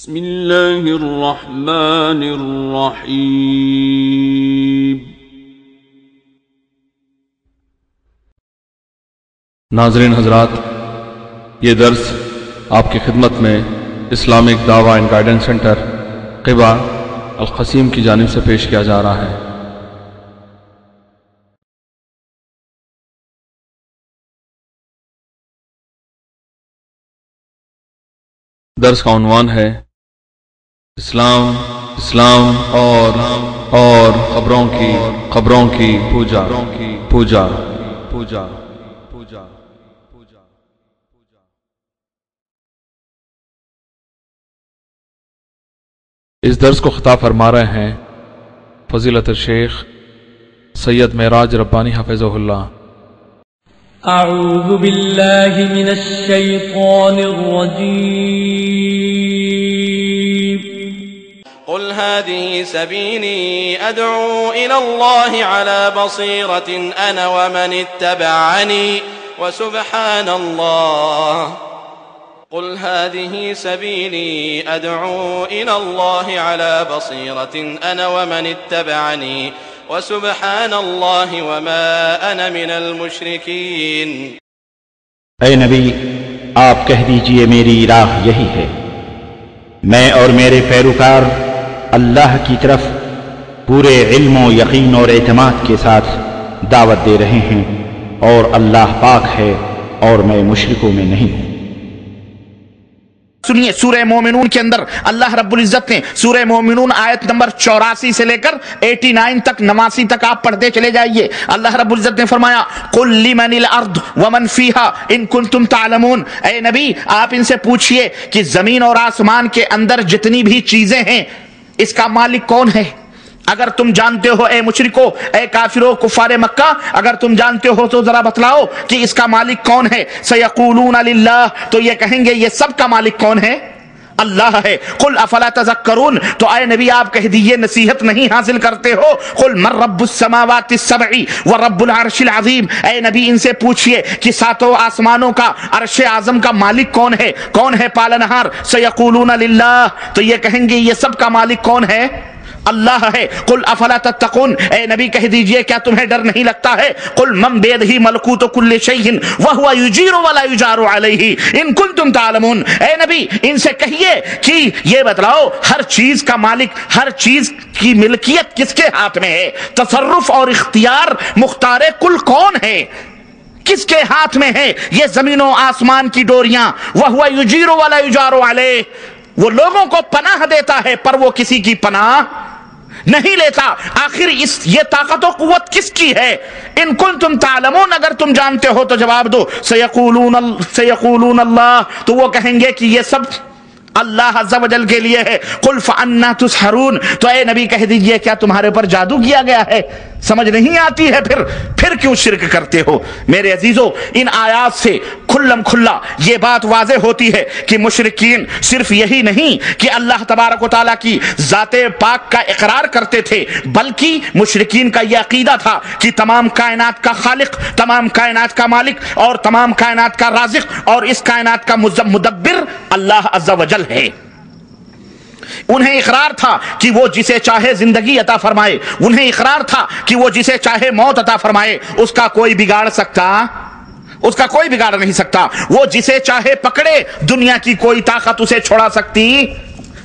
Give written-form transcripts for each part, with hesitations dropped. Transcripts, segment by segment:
بسم اللہ الرحمن الرحیم۔ ناظرین حضرات، یہ درس آپ کی خدمت میں اسلامک دعویٰ اینڈ گائیڈنس سینٹر قبہ القصیم کی جانب سے پیش کیا جا رہا ہے۔ درس کا عنوان ہے اسلام اور قبروں کی پوجا۔ اس درس کو خطاب فرما رہے ہیں فضیلت الشیخ سید معراج ربانی حفظہ اللہ۔ اعوذ باللہ من الشیطان الرجیم۔ قل هذه سبيلي أدعو إلى الله على بصيرة أنا ومن اتبعني وسبحان الله قل هذه سبيلي أدعو إلى الله على بصيرة أنا ومن اتبعني وسبحان الله وما أنا من المشركين۔ اے نبی، آپ کہہ دیجئے میری راہ یہی ہے، میں اور میرے پیروکار اللہ کی طرف پورے علم و یقین اور اعتماد کے ساتھ دعوت دے رہے ہیں، اور اللہ پاک ہے اور میں مشرکوں میں نہیں ہوں۔ سنیے، سورہ مومنون کے اندر اللہ رب العزت نے سورہ مومنون آیت نمبر 84 سے لے کر 89 تک، 89 تک آپ پڑھتے چلے جائیے۔ اللہ رب العزت نے فرمایا قل لمن الارض ومن فیہا ان کنتم تعلمون۔ اے نبی، آپ ان سے پوچھئے کہ زمین اور آسمان کے اندر جتنی بھی چیزیں ہیں اس کا مالک کون ہے؟ اگر تم جانتے ہو اے مشرکو، اے کافرو، کفار مکہ، اگر تم جانتے ہو تو ذرا بتلاؤ کہ اس کا مالک کون ہے۔ سیقولون للہ، تو یہ کہیں گے یہ سب کا مالک کون ہے؟ اللہ ہے۔ قل افلا تذکرون، تو اے نبی آپ کہہ دیجئے نصیحت نہیں حاصل کرتے ہو؟ قل من رب السماوات السبع ورب العرش العظیم۔ اے نبی ان سے پوچھئے کہ ساتوں آسمانوں کا، عرش اعظم کا مالک کون ہے؟ کون ہے پالنہار؟ سیقولون للہ، تو یہ کہیں گے یہ سب کا مالک کون ہے؟ اللہ ہے۔ قل افلا تتقون، اے نبی کہہ دیجئے کیا تمہیں ڈر نہیں لگتا ہے؟ قل من بیدہ ملکوت کل شیء وہو یجیر ولا یجار علیہ ان کنتم تعلمون۔ اے نبی ان سے کہیے کہ یہ بتلاؤ ہر چیز کا مالک، ہر چیز کی ملکیت کس کے ہاتھ میں ہے؟ تصرف اور اختیار مختار کل کون ہے؟ کس کے ہاتھ میں ہے یہ زمین و آسمان کی ڈوریاں؟ وہو یجیر ولا یجار علیہ، وہ لوگوں کو پناہ دیتا ہے پر وہ کسی کی پناہ نہیں لیتا۔ آخر یہ طاقت و قوت کس کی ہے؟ ان کنتم تعلمون، اگر تم جانتے ہو تو جواب دو۔ سیقولون اللہ، تو وہ کہیں گے کہ یہ سب اللہ عز و جل کے لیے ہے۔ قل فأنا تسحرون، تو اے نبی کہہ دیجئے کیا تمہارے پر جادو کیا گیا ہے؟ سمجھ نہیں آتی ہے پھر کیوں شرک کرتے ہو؟ میرے عزیزو، ان آیات سے کھلم کھلا یہ بات واضح ہوتی ہے کہ مشرکین صرف یہی نہیں کہ اللہ تبارک و تعالیٰ کی ذات پاک کا اقرار کرتے تھے، بلکہ مشرکین کا یہ عقیدہ تھا کہ تمام کائنات کا خالق، تمام کائنات کا مالک اور تمام کائنات کا رازق اور اس کائنات کا مدبر اللہ عز و جل ہے۔ انہیں اقرار تھا کہ وہ جسے چاہے زندگی عطا فرمائے، انہیں اقرار تھا کہ وہ جسے چاہے موت عطا فرمائے، اس کا کوئی بگاڑ نہیں سکتا۔ وہ جسے چاہے پکڑے، دنیا کی کوئی طاقت اسے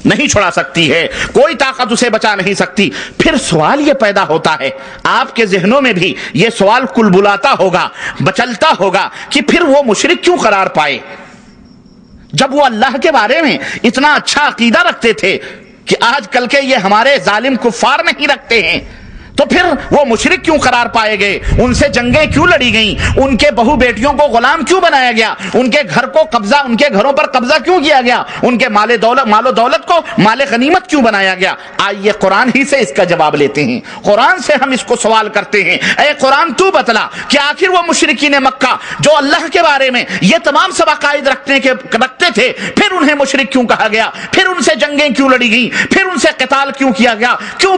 نہیں چھڑا سکتی ہے، کوئی طاقت اسے بچا نہیں سکتی۔ پھر سوال یہ پیدا ہوتا ہے، آپ کے ذہنوں میں بھی یہ سوال کلبلاتا ہوگا، بچلتا ہوگا کہ پھر وہ مشرک کیوں قرار پائے جب وہ اللہ کے بارے میں اتنا اچھا عقیدہ رکھتے تھے کہ آج کل کے یہ ہمارے ظالم کفار نہیں رکھتے ہیں؟ تو پھر وہ مشرک کیوں قرار پائے گئے؟ ان سے جنگیں کیوں لڑی گئیں؟ ان کے بہو بیٹیوں کو غلام کیوں بنایا گیا؟ ان کے گھروں پر قبضہ کیوں کیا گیا؟ ان کے مال و دولت کو مال غنیمت کیوں بنایا گیا؟ آئیے قرآن ہی سے اس کا جواب لیتے ہیں، قرآن سے ہم اس کو سوال کرتے ہیں۔ اے قرآن تو بتلا کہ آخر وہ مشرکین مکہ جو اللہ کے بارے میں یہ تمام سب عقائد رکھتے تھے، پھر انہیں مشرک کیوں کہا گیا؟ پھر ان سے جنگیں کیوں لڑی گئیں؟ پھر ان سے قتال کیوں کیا گیا؟ کیوں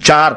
4।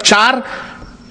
4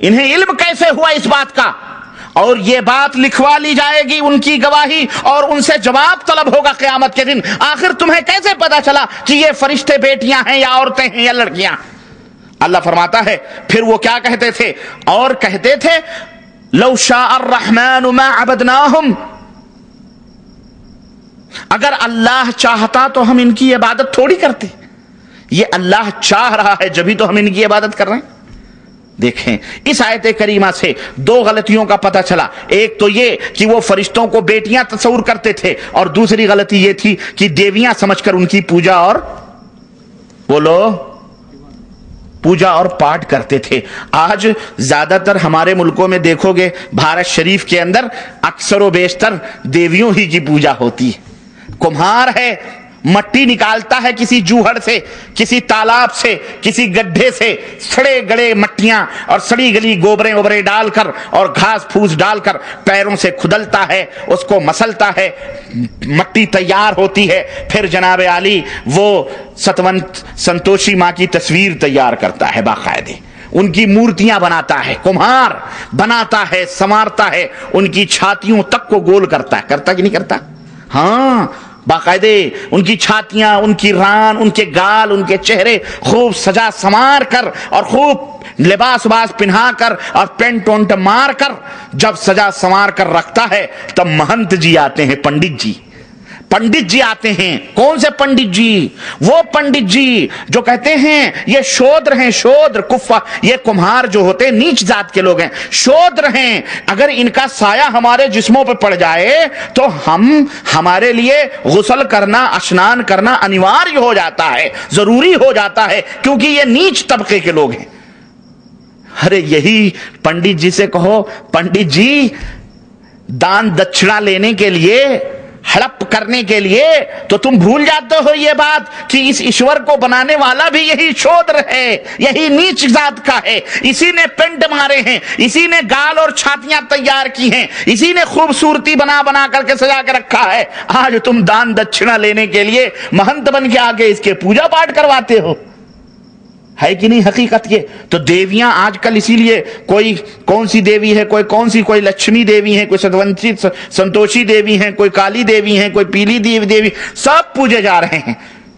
انہیں علم کیسے ہوا اس بات کا؟ اور یہ بات لکھوا لی جائے گی ان کی گواہی، اور ان سے جواب طلب ہوگا قیامت کے دن، آخر تمہیں کیسے پتا چلا کہ یہ فرشتے بیٹیاں ہیں یا عورتیں ہیں یا لڑکیاں؟ اللہ فرماتا ہے پھر وہ کیا کہتے تھے؟ اور کہتے تھے لو شاء الرحمن ما عبدناہم، اگر اللہ چاہتا تو ہم ان کی عبادت تھوڑی کرتے، یہ اللہ چاہ رہا ہے جبھی تو ہم ان کی عبادت کر رہے ہیں۔ دیکھیں اس آیت کریمہ سے دو غلطیوں کا پتہ چلا، ایک تو یہ کہ وہ فرشتوں کو بیٹیاں تصور کرتے تھے، اور دوسری غلطی یہ تھی کہ دیویاں سمجھ کر ان کی پوجا اور بولو پوجا اور پاٹ کرتے تھے۔ آج زیادہ تر ہمارے ملکوں میں دیکھو گے، بھارت شریف کے اندر اکثر و بیشتر دیویوں ہی کی پوجا ہوتی ہے۔ کمہار ہے، مٹی نکالتا ہے کسی جوہڑ سے، کسی تالاب سے، کسی گڈھے سے، سڑے گڑے مٹیاں اور سڑی گلی گوبریں وبریں ڈال کر اور گھاس پھوس ڈال کر پیروں سے کھدلتا ہے، اس کو مسلتا ہے، مٹی تیار ہوتی ہے، پھر جناب عالی وہ ستونت سنتوشی ماں کی تصویر تیار کرتا ہے، باقاعدے ان کی مورتیاں بناتا ہے، کمہار بناتا ہے، سنوارتا ہے، ان کی چھاتیوں تک کو گول کرتا ہے، کرتا کہ نہیں کرتا؟ ہاں، باقاعدے ان کی چھاتیاں، ان کی ران، ان کے گال، ان کے چہرے خوب سجا سنوار کر اور خوب لباس وباس پہنا کر اور پینٹ ونٹ مار کر جب سجا سنوار کر رکھتا ہے تب مہنت جی آتے ہیں، پنڈت جی آتے ہیں۔ کون سے پنڈت جی؟ وہ پنڈت جی جو کہتے ہیں یہ شودر ہیں، شودر کفا، یہ کمہار جو ہوتے ہیں نیچ ذات کے لوگ ہیں، شودر ہیں، اگر ان کا سایہ ہمارے جسموں پہ پڑ جائے تو ہمارے لیے غسل کرنا، اشنان کرنا انیواریا ہو جاتا ہے، ضروری ہو جاتا ہے، کیونکہ یہ نیچ طبقے کے لوگ ہیں۔ ارے یہی پنڈت جی سے کہو پنڈت جی دان دچھڑا لینے کے لیے، ہڑپ کرنے کے لیے، تو تم بھول جاتے ہو یہ بات کہ اس ایشور کو بنانے والا بھی یہی شودر ہے، یہی نیچ ذات کا ہے، اسی نے پینٹ مارے ہیں، اسی نے گال اور چھاتیاں تیار کی ہیں، اسی نے خوبصورتی بنا بنا کر کے سجا کے رکھا ہے۔ آج تم دان دچھنا لینے کے لیے مہنت بن کے آگے اس کے پوجا پاٹ کرواتے ہو، ہے کہ نہیں حقیقت یہ؟ تو دیویاں آج کل اسی لیے کوئی کون سی دیوی ہے، کوئی لکشمی دیوی ہے، کوئی سنتوشی دیوی ہیں، کوئی کالی دیوی ہیں، کوئی پیلی دیوی، سب پوجے جا رہے ہیں۔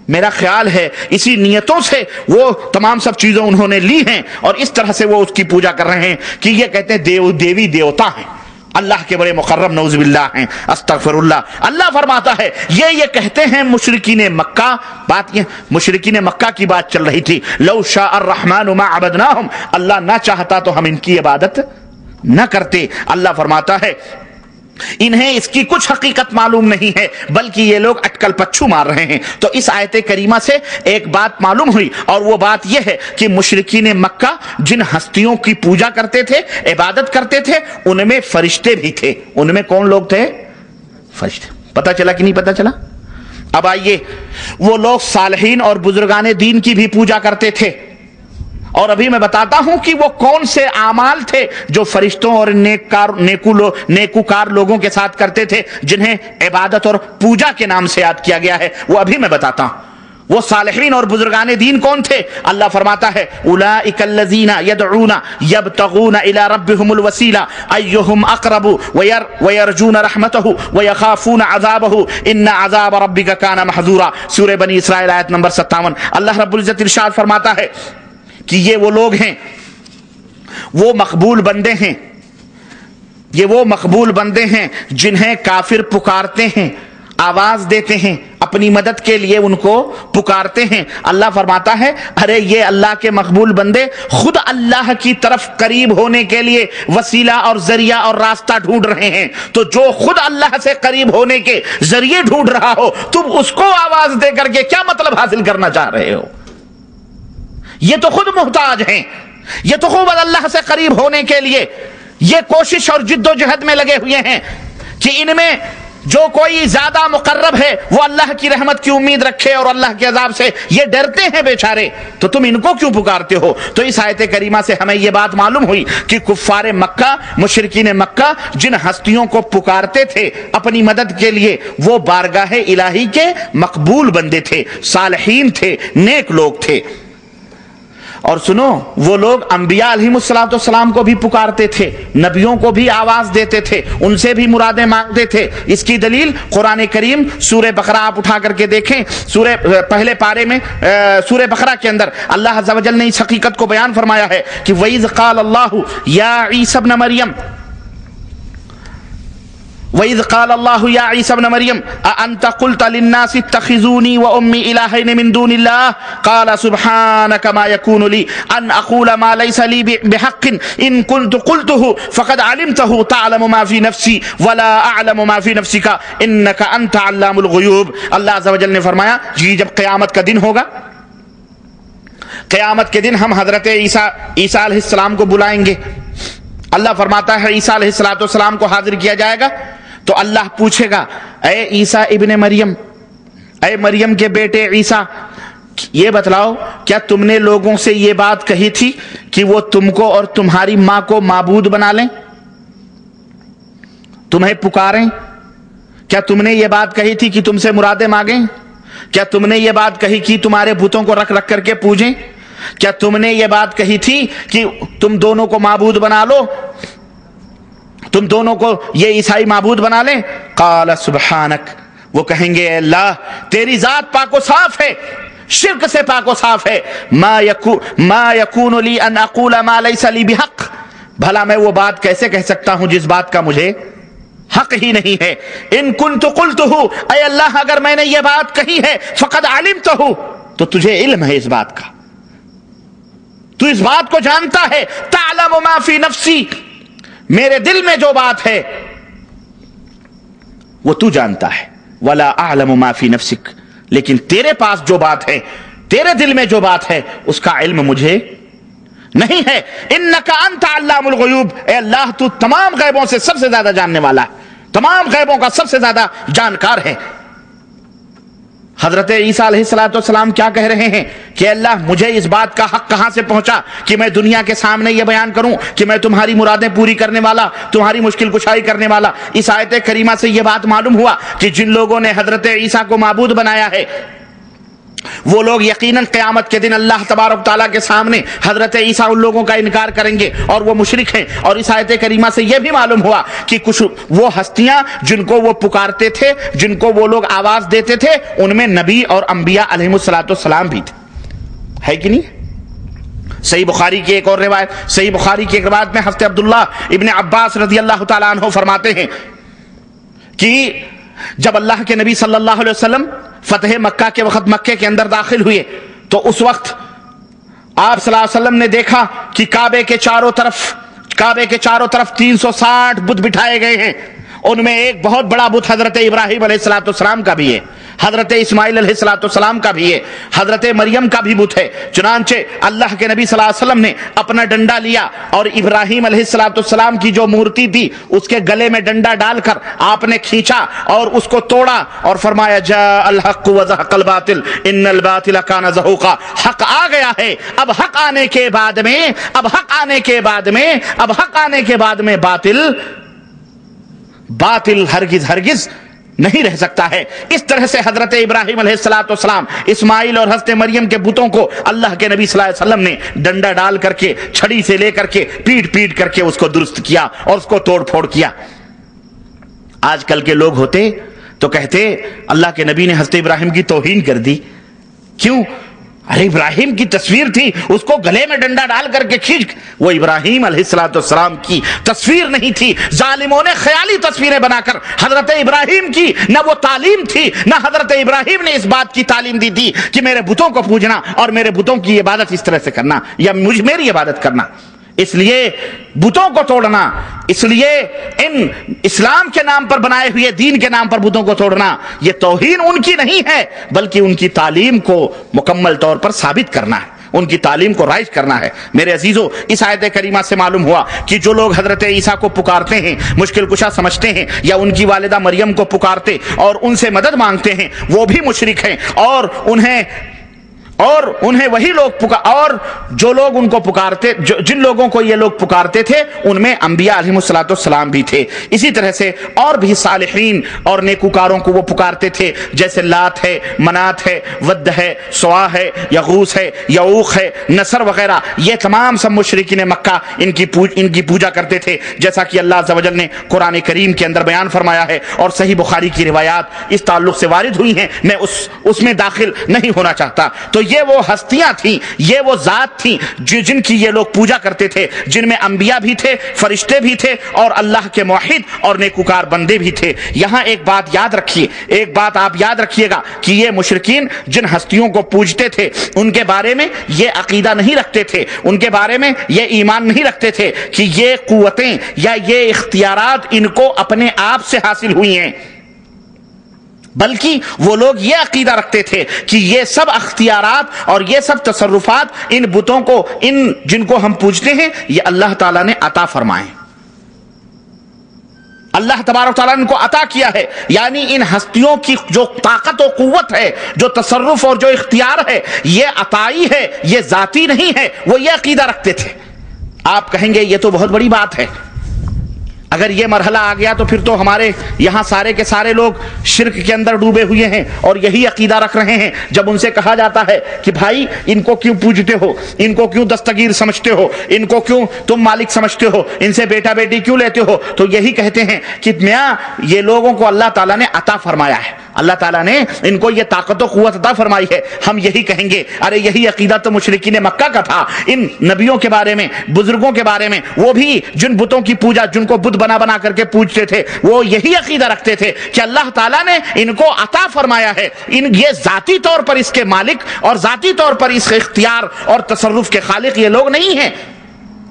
میرا خیال ہے اسی نیتوں سے وہ تمام سب چیزیں انہوں نے لی ہیں اور اس طرح سے وہ اس کی پوجا کر رہے ہیں کہ یہ کہتے ہیں دیوی دیوتا ہیں، اللہ کے بڑے مقرب نعوذ باللہ ہیں، استغفر اللہ۔ اللہ فرماتا ہے یہ کہتے ہیں مشرکین مکہ، بات یہ مشرکین مکہ کی بات چل رہی تھی، لو شاء الرحمن ما عبدناہم، اللہ نہ چاہتا تو ہم ان کی عبادت نہ کرتے۔ اللہ فرماتا ہے انہیں اس کی کچھ حقیقت معلوم نہیں ہے بلکہ یہ لوگ اٹکل پچھو مار رہے ہیں۔ تو اس آیت کریمہ سے ایک بات معلوم ہوئی، اور وہ بات یہ ہے کہ مشرکین مکہ جن ہستیوں کی پوجا کرتے تھے، عبادت کرتے تھے، ان میں فرشتے بھی تھے۔ ان میں کون لوگ تھے؟ فرشتے۔ پتہ چلا کہ نہیں پتہ چلا؟ اب آئیے، وہ لوگ صالحین اور بزرگان دین کی بھی پوجا کرتے تھے، اور ابھی میں بتاتا ہوں کہ وہ کون سے اعمال تھے جو فرشتوں اور نیکوکار لوگوں کے ساتھ کرتے تھے، جنہیں عبادت اور پوجا کے نام سے یاد کیا گیا ہے، وہ ابھی میں بتاتا ہوں۔ وہ صالحین اور بزرگان دین کون تھے؟ اللہ فرماتا ہے اولئک الذین یدعون یبتغون الی ربہم الوسیلہ ایہم اقرب ویرجون رحمتہ ویخافون عذابہ ان عذاب ربک کان محذورا، سورہ بنی اسرائیل آیت نمبر 57۔ اللہ رب العزت ارشاد فرماتا ہے کہ یہ وہ لوگ ہیں، وہ مقبول بندے ہیں، یہ وہ مقبول بندے ہیں جنہیں کافر پکارتے ہیں، آواز دیتے ہیں، اپنی مدد کے لیے ان کو پکارتے ہیں۔ اللہ فرماتا ہے ارے یہ اللہ کے مقبول بندے خود اللہ کی طرف قریب ہونے کے لیے وسیلہ اور ذریعہ اور راستہ ڈھونڈ رہے ہیں، تو جو خود اللہ سے قریب ہونے کے ذریعے ڈھونڈ رہا ہو، تم اس کو آواز دے کر کے کیا مطلب حاصل کرنا چاہ رہے ہو؟ یہ تو خود محتاج ہیں، یہ تو خود اللہ سے قریب ہونے کے لیے یہ کوشش اور جد و جہد میں لگے ہوئے ہیں کہ ان میں جو کوئی زیادہ مقرب ہے وہ اللہ کی رحمت کی امید رکھے اور اللہ کے عذاب سے یہ ڈرتے ہیں بیچارے، تو تم ان کو کیوں پکارتے ہو؟ تو اس آیت کریمہ سے ہمیں یہ بات معلوم ہوئی کہ کفار مکہ، مشرکین مکہ جن ہستیوں کو پکارتے تھے اپنی مدد کے لیے، وہ بارگاہ الہی کے مقبول بندے تھے، صالحین تھے، نیک لوگ تھے۔ اور سنو وہ لوگ انبیاء علیہم کو بھی پکارتے تھے، نبیوں کو بھی آواز دیتے تھے، ان سے بھی مرادیں مانگتے تھے۔ اس کی دلیل قرآن کریم سورہ بقرہ آپ اٹھا کر کے دیکھیں، پہلے پارے میں سورہ بقرہ کے اندر اللہ عز و جل نے اس حقیقت کو بیان فرمایا ہے کہ وَإِذْ قَالَ اللَّهُ يَا عِيسَى ابْنَ مَرْيَمَ وَإِذْ قَالَ اللَّهُ يَا عِيسَى ابْنَ مَرْيَمَ أَأَنْتَ قُلْتَ لِلنَّاسِ اتَّخِذُونِي وَأُمِّي إِلَٰهَيْنِ مِن دُونِ اللَّهِ قَالَ سُبْحَانَكَ مَا يَكُونُ لِي أَنْ أَقُولَ مَا لَيْسَ لِي بِحَقٍّ إِن كُنتُ قُلْتُهُ فَقَدْ عَلِمْتَهُ تَعْلَمُ مَا فِي نَفْسِي وَلَا أَعْلَمُ مَا فِي نَفْسِكَ إِنَّكَ أَنْتَ عَلَّامُ الْغُيُوبِ۔ اللہ عز و جل نے فرمایا جی جب قیامت کا دن ہوگا، قیامت کے دن ہم حضرت عیسیٰ علیہ السلام کو بلائیں گے۔ اللہ فرماتا ہے عیسیٰ علیہ السلام کو حاضر کیا جائے گا تو اللہ پوچھے گا اے عیسیٰ ابن مریم، اے مریم کے بیٹے عیسیٰ، یہ بتلاؤ کیا تم نے لوگوں سے یہ بات کہی تھی کہ وہ تم کو اور تمہاری ماں کو معبود بنا لیں، تمہیں پکاریں؟ کیا تم نے یہ بات کہی تھی کہ تم سے مرادیں مانگیں؟ کیا تم نے یہ بات کہی کہ تمہارے بتوں کو رکھ رکھ کر کے پوجیں؟ کیا تم نے یہ بات کہی تھی کہ تم دونوں کو معبود بنا لو، تم دونوں کو یہ عیسائی معبود بنا لیں؟ قال سبحانک، وہ کہیں گے اے اللہ تیری ذات پاک و صاف ہے، شرک سے پاک و صاف ہے، ما یکون لی ان اقول ما لیس لی بحق، بھلا میں وہ بات کیسے کہہ سکتا ہوں جس بات کا مجھے حق ہی نہیں ہے۔ ان کنت قلتہ، اے اللہ اگر میں نے یہ بات کہی ہے، فقد علمتہ، تو تجھے علم ہے اس بات کا، تو اس بات کو جانتا ہے، تعلم ما فی نفسی، میرے دل میں جو بات ہے وہ تو جانتا ہے، ولا اعلم ما فی نفسک، لیکن تیرے پاس جو بات ہے، تیرے دل میں جو بات ہے اس کا علم مجھے نہیں ہے۔ انک انت علام الغیوب، اے اللہ تو تمام غیبوں سے سب سے زیادہ جاننے والا ہے، تمام غیبوں کا سب سے زیادہ جانکار ہے۔ حضرت عیسیٰ علیہ السلام کیا کہہ رہے ہیں کہ اللہ مجھے اس بات کا حق کہاں سے پہنچا کہ میں دنیا کے سامنے یہ بیان کروں کہ میں تمہاری مرادیں پوری کرنے والا، تمہاری مشکل کشائی کرنے والا۔ اس آیت کریمہ سے یہ بات معلوم ہوا کہ جن لوگوں نے حضرت عیسیٰ کو معبود بنایا ہے وہ لوگ یقیناً قیامت کے دن اللہ تبارک تعالیٰ کے سامنے حضرت عیسیٰ ان لوگوں کا انکار کریں گے اور وہ مشرک ہیں۔ اور اس آیت کریمہ سے یہ بھی معلوم ہوا کہ کچھ وہ ہستیاں جن کو وہ پکارتے تھے، جن کو وہ لوگ آواز دیتے تھے، ان میں نبی اور انبیاء علیہم السلام بھی تھے، ہے کہ نہیں؟ صحیح بخاری کی ایک اور روایت، صحیح بخاری کی ایک روایت میں حضرت عبداللہ ابن عباس رضی اللہ تعالیٰ عنہ فرماتے ہیں کہ جب اللہ کے نبی صلی اللہ علیہ وسلم فتح مکہ کے وقت مکے کے اندر داخل ہوئے تو اس وقت آپ صلی اللہ علیہ وسلم نے دیکھا کہ کعبے کے چاروں طرف 360 بت بٹھائے گئے ہیں، ان میں ایک بہت بڑا بت حضرت ابراہیم علیہ السلام کا بھی ہے، حضرت اسماعیل علیہ السلام کا بھی ہے، حضرت مریم کا بھی بت ہے۔ چنانچہ اللہ کے نبی صلی اللہ علیہ وسلم نے اپنا ڈنڈا لیا اور ابراہیم علیہ السلام کی جو مورتی تھی اس کے گلے میں ڈنڈا ڈال کر آپ نے کھینچا اور اس کو توڑا اور فرمایا جاء الحق وزهق الباطل ان الباطل كان زهوقا، حق آ گیا ہے، اب حق آنے کے بعد میں باطل ہرگز نہیں رہ سکتا ہے۔ اس طرح سے حضرت ابراہیم علیہ السلام، اسماعیل اور حضرت مریم کے بتوں کو اللہ کے نبی صلی اللہ علیہ وسلم نے ڈنڈا ڈال کر کے، چھڑی سے لے کر کے، پیٹ کر کے اس کو درست کیا اور اس کو توڑ پھوڑ کیا۔ آج کل کے لوگ ہوتے تو کہتے اللہ کے نبی نے حضرت ابراہیم کی توہین کر دی، کیوں؟ ارے ابراہیم کی تصویر تھی، اس کو گلے میں ڈنڈا ڈال کر کے کھینچ، وہ ابراہیم علیہ السلام کی تصویر نہیں تھی، ظالموں نے خیالی تصویریں بنا کر حضرت ابراہیم کی نہ وہ تعلیم تھی، نہ حضرت ابراہیم نے اس بات کی تعلیم دی تھی کہ میرے بتوں کو پوجنا اور میرے بتوں کی عبادت اس طرح سے کرنا یا میری عبادت کرنا۔ اس لیے بتوں کو توڑنا، اس لیے ان اسلام کے نام پر بنائے ہوئے دین کے نام پر بتوں کو توڑنا، یہ توہین ان کی نہیں ہے بلکہ ان کی تعلیم کو مکمل طور پر ثابت کرنا ہے، ان کی تعلیم کو رائج کرنا ہے۔ میرے عزیزو، اس آیت کریمہ سے معلوم ہوا کہ جو لوگ حضرت عیسیٰ کو پکارتے ہیں، مشکل کشا سمجھتے ہیں، یا ان کی والدہ مریم کو پکارتے اور ان سے مدد مانگتے ہیں، وہ بھی مشرک ہیں اور اور انہیں وہی لوگ اور جو لوگ ان کو پکارتے، جن لوگوں کو یہ لوگ پکارتے تھے ان میں انبیاء علیہ الصلوۃ والسلام بھی تھے. اسی طرح سے اور بھی صالحین اور نیکوکاروں کو وہ پکارتے تھے، جیسے لات ہے، منات ہے، ود ہے، سوا ہے، یغوث ہے، یعوق ہے، نصر وغیرہ. یہ تمام سب مشرکین مکہ ان کی پوجا کرتے تھے، جیسا کہ اللہ عز و جل نے قرآن کریم کے اندر بیان فرمایا ہے، اور صحیح بخاری کی روایات اس تعلق سے وارد ہوئی ہیں. میں اس میں داخل نہیں ہونا چاہتا. تو یہ وہ ہستیاں تھیں، یہ وہ ذات تھیں جن کی یہ لوگ پوجا کرتے تھے، جن میں انبیاء بھی تھے، فرشتے بھی تھے، اور اللہ کے موحد اور نیکوکار بندے بھی تھے. یہاں ایک بات یاد رکھیے، ایک بات آپ یاد رکھیے گا کہ یہ مشرکین جن ہستیوں کو پوجتے تھے ان کے بارے میں یہ عقیدہ نہیں رکھتے تھے، ان کے بارے میں یہ ایمان نہیں رکھتے تھے کہ یہ قوتیں یا یہ اختیارات ان کو اپنے آپ سے حاصل ہوئی ہیں، بلکہ وہ لوگ یہ عقیدہ رکھتے تھے کہ یہ سب اختیارات اور یہ سب تصرفات ان بتوں کو، ان جن کو ہم پوجتے ہیں، یہ اللہ تعالیٰ نے عطا فرمائے، اللہ تبارک تعالیٰ نے ان کو عطا کیا ہے. یعنی ان ہستیوں کی جو طاقت و قوت ہے، جو تصرف اور جو اختیار ہے، یہ عطائی ہے، یہ ذاتی نہیں ہے. وہ یہ عقیدہ رکھتے تھے. آپ کہیں گے یہ تو بہت بڑی بات ہے، اگر یہ مرحلہ آ گیا تو پھر تو ہمارے یہاں سارے کے سارے لوگ شرک کے اندر ڈوبے ہوئے ہیں اور یہی عقیدہ رکھ رہے ہیں. جب ان سے کہا جاتا ہے کہ بھائی ان کو کیوں پوجتے ہو، ان کو کیوں دستگیر سمجھتے ہو، ان کو کیوں تم مالک سمجھتے ہو، ان سے بیٹا بیٹی کیوں لیتے ہو، تو یہی کہتے ہیں کہ میاں یہ لوگوں کو اللہ تعالیٰ نے عطا فرمایا ہے، اللہ تعالیٰ نے ان کو یہ طاقت و قوت عطا فرمائی ہے. ہم یہی کہیں گے ارے یہی عقیدہ تو مشرکین مکہ کا تھا، ان نبیوں کے بارے میں، بزرگوں کے بارے میں. وہ بھی جن بتوں کی پوجا، جن کو بت بنا بنا کر کے پوجتے تھے، وہ یہی عقیدہ رکھتے تھے کہ اللہ تعالیٰ نے ان کو عطا فرمایا ہے، یہ ذاتی طور پر اس کے مالک اور ذاتی طور پر اس کے اختیار اور تصرف کے خالق یہ لوگ نہیں ہیں.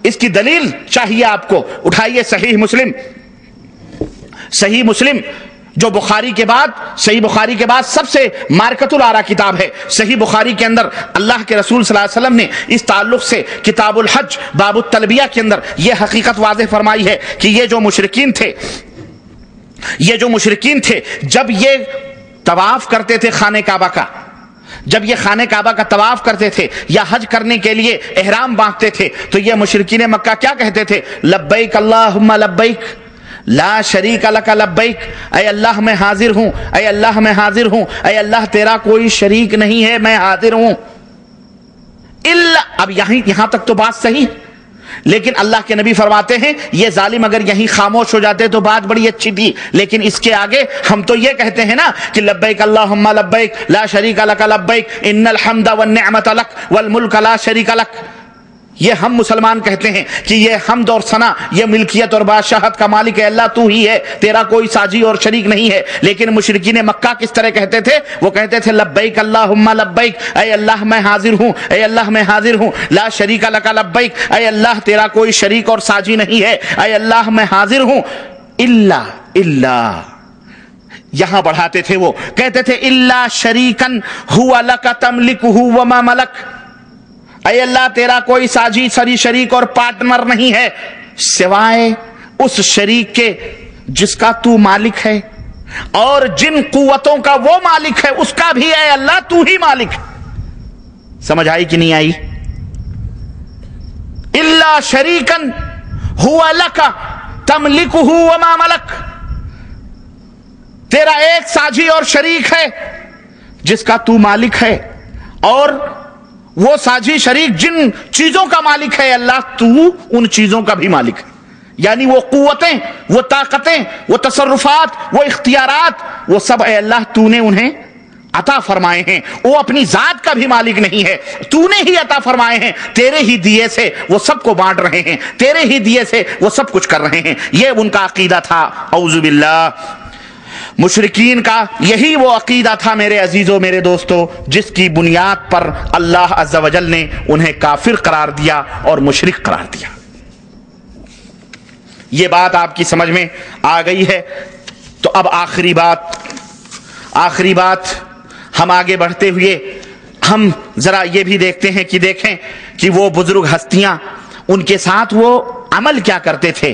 اس کی دلیل چاہیے آپ کو. اٹھائیے صحیح مسلم جو بخاری کے بعد سب سے مارکت الآرا کتاب ہے. صحیح بخاری کے اندر اللہ کے رسول صلی اللہ علیہ وسلم نے اس تعلق سے کتاب الحج باب التلبیہ کے اندر یہ حقیقت واضح فرمائی ہے کہ یہ جو مشرکین تھے جب یہ طواف کرتے تھے خانہ کعبہ کا، جب یہ خانہ کعبہ کا طواف کرتے تھے یا حج کرنے کے لیے احرام باندھتے تھے، تو یہ مشرکین مکہ کیا کہتے تھے؟ لبیک اللہم لبیک لا شریک لک لبیک. اے اللہ میں حاضر ہوں، اے اللہ میں حاضر ہوں، اے اللہ تیرا کوئی شریک نہیں ہے، میں حاضر ہوں. اب یہاں تک تو بات صحیح، لیکن اللہ کے نبی فرماتے ہیں یہ ظالم اگر یہیں خاموش ہو جاتے تو بات بڑی اچھی تھی، لیکن اس کے آگے ہم تو یہ کہتے ہیں نا کہ لبیک اللہم لبیک لا شریک لک لبیک ان الحمد والنعمت لک والملک لا شریک لک. یہ ہم مسلمان کہتے ہیں کہ یہ حمد اور ثنا، یہ ملکیت اور بادشاہت کا مالک ہے اللہ، تو ہی ہے، تیرا کوئی ساجی اور شریک نہیں ہے. لیکن مشرکین مکہ کس طرح کہتے تھے؟ وہ کہتے تھے لبیک اللہم لبیک، اے اللہ میں حاضر ہوں، اے اللہ میں حاضر ہوں، لا شریک لک لبیک، اے اللہ تیرا کوئی شریک اور ساجی نہیں ہے، اے اللہ میں حاضر ہوں. اللہ یہاں بڑھاتے تھے، وہ کہتے تھے الا شریکن ہوا لک تملکہ وما ملک. اے اللہ تیرا کوئی ساجی شریک اور پارٹنر نہیں ہے سوائے اس شریک کے جس کا تو مالک ہے، اور جن قوتوں کا وہ مالک ہے اس کا بھی اے اللہ تو ہی مالک. سمجھ آئی کہ نہیں آئی؟ الا شریکن ہوا لک تملکہ وما ملک. تیرا ایک ساجی اور شریک ہے جس کا تو مالک ہے، اور وہ ساجی شریک جن چیزوں کا مالک ہے اللہ، تو ان چیزوں کا بھی مالک ہے. یعنی وہ قوتیں، وہ طاقتیں، وہ تصرفات، وہ اختیارات، وہ سب اے اللہ تو نے انہیں عطا فرمائے ہیں. وہ اپنی ذات کا بھی مالک نہیں ہے، تو نے ہی عطا فرمائے ہیں، تیرے ہی دیے سے وہ سب کو بانٹ رہے ہیں، تیرے ہی دیے سے وہ سب کچھ کر رہے ہیں. یہ ان کا عقیدہ تھا. اعوذ باللہ. مشرکین کا یہی وہ عقیدہ تھا میرے عزیزوں، میرے دوستوں، جس کی بنیاد پر اللہ عز و جل نے انہیں کافر قرار دیا اور مشرک قرار دیا. یہ بات آپ کی سمجھ میں آ گئی ہے. تو اب آخری بات ہم آگے بڑھتے ہوئے ہم ذرا یہ بھی دیکھیں کہ وہ بزرگ ہستیاں، ان کے ساتھ وہ عمل کیا کرتے تھے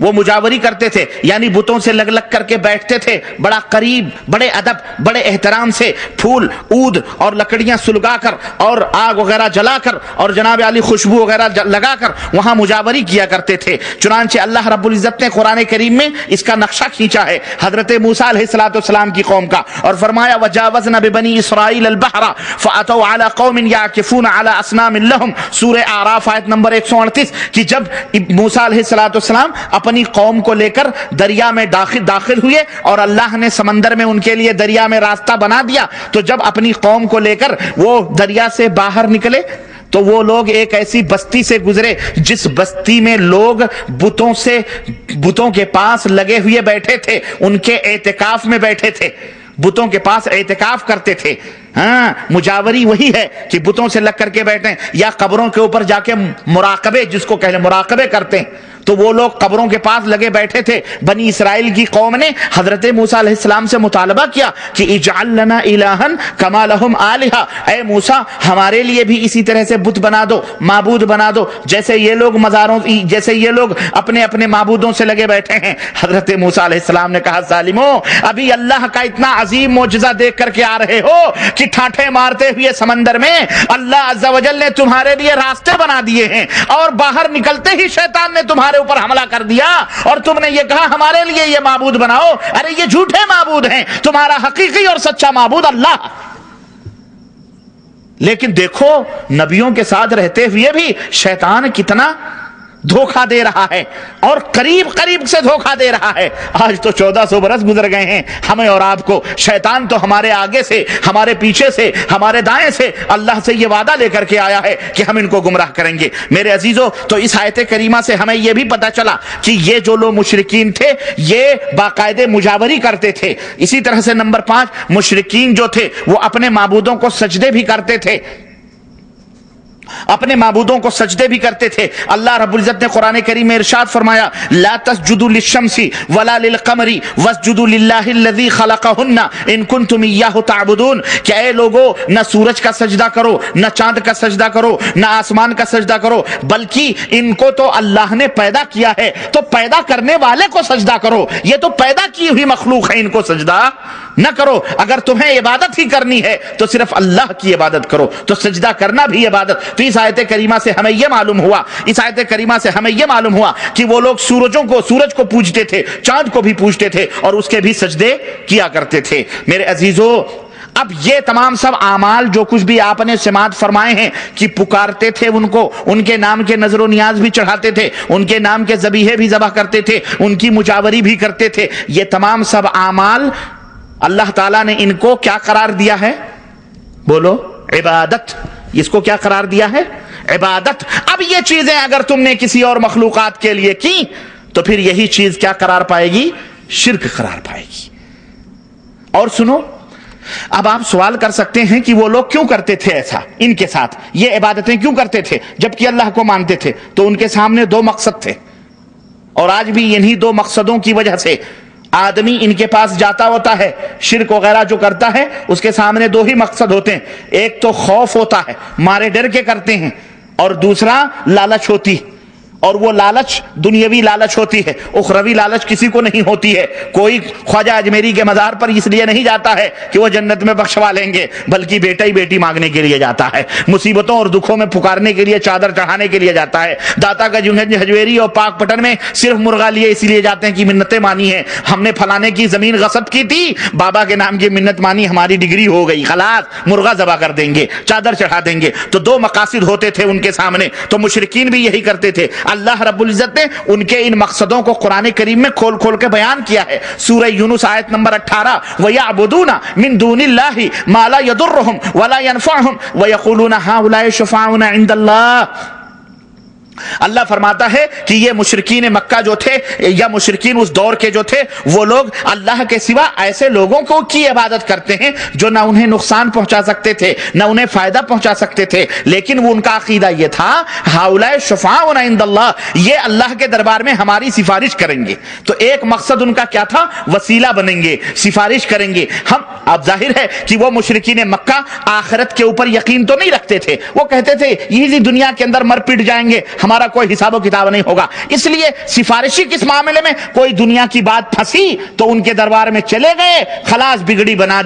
وہ مجاوری کرتے تھے، یعنی بتوں سے لگ لگ کر کے بیٹھتے تھے، بڑا قریب، بڑے ادب، بڑے احترام سے پھول عود اور لکڑیاں سلگا کر اور آگ وغیرہ جلا کر اور جناب علی خوشبو وغیرہ لگا کر وہاں مجاوری کیا کرتے تھے۔ چنانچہ اللہ رب العزت نے قرآن کریم میں اس کا نقشہ کھینچا ہے حضرت موسیٰ علیہ السلام کی قوم کا، اور فرمایا وَجَاوَزْنَا بِبَنِي إِسْرَائِيلَ الْبَحْرَ فَأَتَوْا عَلَى قَوْمٍ يَعْكِفُونَ عَلَى أَصْنَامٍ لَهُمْ، سورہ اعراف آیت نمبر 138، کہ جب موسیٰ علیہ السلام اپنی قوم کو لے کر دریا میں داخل ہوئے اور اللہ نے سمندر میں ان کے لیے دریا میں راستہ بنا دیا، تو جب اپنی قوم کو لے کر وہ دریا سے باہر نکلے تو وہ لوگ ایک ایسی بستی سے گزرے جس بستی میں لوگ بتوں کے پاس لگے ہوئے بیٹھے تھے، ان کے اعتکاف میں بیٹھے تھے، بتوں کے پاس اعتکاف کرتے تھے۔ ہاں، مجاوری وہی ہے کہ بتوں سے لگ کر کے بیٹھیں، یا قبروں کے اوپر جا کے مراقبے، جس کو کہتے ہیں مراقبے کرتے ہیں، تو وہ لوگ قبروں کے پاس لگے بیٹھے تھے۔ بنی اسرائیل کی قوم نے حضرت موسیٰ علیہ السلام سے مطالبہ کیا کہ اجعل لنا الہا کما لہم آلہہ، اے موسیٰ ہمارے لیے بھی اسی طرح سے بت بنا دو، معبود بنا دو، جیسے یہ لوگ اپنے اپنے معبودوں سے لگے بیٹھے ہیں۔ حضرت موسیٰ علیہ السلام نے کہا ظالموں، ابھی اللہ کا اتنا عظیم معجزہ دیکھ کر کے آ رہے ہو کہ ٹھاٹھے مارتے ہوئے سمندر میں اللہ عز و جل نے تمہارے لیے راستے بنا دیے ہیں، اور باہر نکلتے ہی شیطان نے تمہارے اوپر حملہ کر دیا، اور تم نے یہ کہا ہمارے لیے یہ معبود بناؤ۔ ارے یہ جھوٹے معبود ہیں، تمہارا حقیقی اور سچا معبود اللہ۔ لیکن دیکھو نبیوں کے ساتھ رہتے ہوئے بھی شیطان کتنا دھوکہ دے رہا ہے، اور قریب سے دھوکہ دے رہا ہے۔ آج تو 1400 برس گزر گئے ہیں ہمیں اور آپ کو، شیطان تو ہمارے آگے سے، ہمارے پیچھے سے، ہمارے دائیں سے اللہ سے یہ وعدہ لے کر کے آیا ہے کہ ہم ان کو گمراہ کریں گے۔ میرے عزیزو، تو اس آیت کریمہ سے ہمیں یہ بھی پتہ چلا کہ یہ جو لوگ مشرکین تھے یہ باقاعدہ مجاوری کرتے تھے۔ اسی طرح سے نمبر 5، مشرکین جو تھے وہ اپنے معبودوں کو سجدے بھی کرتے تھے، اپنے معبودوں کو سجدے بھی کرتے تھے۔ اللہ رب العزت نے قرآن کریم میں ارشاد فرمایا لا تسجدوا للشمس ولا للقمر واسجدوا للہ الذی خلقہن ان کنتم ایاہ تعبدون، کہ اے لوگو نہ سورج کا سجدہ کرو، نہ چاند کا سجدہ کرو، نہ آسمان کا سجدہ کرو، بلکہ ان کو تو اللہ نے پیدا کیا ہے، تو پیدا کرنے والے کو سجدہ کرو۔ یہ تو پیدا کی ہوئی مخلوق ہے، ان کو سجدہ نہ کرو۔ اگر تمہیں عبادت ہی کرنی ہے تو صرف اللہ کی عبادت کرو، تو سجدہ کرنا بھی عبادت۔ تو اس آیت کریمہ سے ہمیں یہ معلوم ہوا کہ وہ لوگ سورج کو پوجتے تھے، چاند کو بھی پوجتے تھے، اور اس کے بھی سجدے کیا کرتے تھے۔ میرے عزیزو، اب یہ تمام سب اعمال جو کچھ بھی آپ نے سماعت فرمائے ہیں کہ پکارتے تھے ان کو، ان کے نام کے نذر و نیاز بھی چڑھاتے تھے، ان کے نام کے ذبیحے بھی ذبح کرتے تھے، ان کی مجاوری بھی کرتے تھے، یہ تمام سب اعمال اللہ تعالیٰ نے ان کو کیا قرار دیا ہے؟ بولو، عبادت۔ اس کو کیا قرار دیا ہے؟ عبادت۔ اب یہ چیزیں اگر تم نے کسی اور مخلوقات کے لیے کی تو پھر یہی چیز کیا قرار پائے گی؟ شرک قرار پائے گی۔ اور سنو، اب آپ سوال کر سکتے ہیں کہ وہ لوگ کیوں کرتے تھے ایسا، ان کے ساتھ یہ عبادتیں کیوں کرتے تھے جبکہ اللہ کو مانتے تھے؟ تو ان کے سامنے 2 مقصد تھے، اور آج بھی انہی 2 مقصدوں کی وجہ سے آدمی ان کے پاس جاتا ہوتا ہے، شرک وغیرہ جو کرتا ہے اس کے سامنے 2 ہی مقصد ہوتے ہیں، ایک تو خوف ہوتا ہے، مارے ڈر کے کرتے ہیں، اور دوسرا لالچ ہوتی، اور وہ لالچ دنیاوی لالچ ہوتی ہے، اخروی لالچ کسی کو نہیں ہوتی ہے۔ کوئی خواجہ اجمیری کے مزار پر اس لیے نہیں جاتا ہے کہ وہ جنت میں بخشوا لیں گے، بلکہ بیٹا ہی بیٹی مانگنے کے لیے جاتا ہے، مصیبتوں اور دکھوں میں پکارنے کے لیے، چادر چڑھانے کے لیے جاتا ہے۔ داتا کا ہجویری اور پاک پٹن میں صرف مرغا لیے اس لیے جاتے ہیں کہ منتیں مانی ہیں، ہم نے فلانے کی زمین غصب کی تھی، بابا کے نام کی منت مانی، ہماری ڈگری ہو گئی، خلاص مرغا ذبح کر دیں گے، چادر چڑھا دیں گے۔ تو 2 مقاصد ہوتے تھے ان کے سامنے، تو مشرکین بھی یہی کرتے تھے۔ اللہ رب العزت نے ان کے ان مقصدوں کو قرآن کریم میں کھول کھول کے بیان کیا ہے۔ سورہ یونس آیت نمبر 18، وَيَعْبُدُونَ مِن دُونِ اللَّهِ مَا لَا يَضُرُّهُمْ وَلَا يَنفَعُهُمْ وَيَقُولُونَ هَؤُلَاءِ شُفَعَاؤُنَا عِندَ اللَّهِ۔ اللہ فرماتا ہے کہ یہ مشرکین مکہ جو تھے، یا مشرکین اس دور کے جو تھے، وہ لوگ اللہ کے سوا ایسے لوگوں کو کی عبادت کرتے ہیں جو نہ انہیں نقصان پہنچا سکتے تھے نہ انہیں فائدہ پہنچا سکتے تھے، لیکن وہ ان کا عقیدہ یہ تھا ہؤلاء شفعاؤنا عند اللہ، یہ اللہ کے دربار میں ہماری سفارش کریں گے۔ تو ایک مقصد ان کا کیا تھا؟ وسیلہ بنیں گے، سفارش کریں گے ہم۔ اب ظاہر ہے کہ وہ مشرکین مکہ آخرت کے اوپر یقین تو نہیں رکھتے تھے، وہ کہتے تھے یہی دنیا کے اندر مر پٹ جائیں گے، ہمارا کوئی حساب و کتاب نہیں ہوگا. اس لیے سفارشی کس معاملے میں کوئی دنیا کی بات پھنسی تو ان کے دربار میں چلے گئے, خلاص بگڑی بنا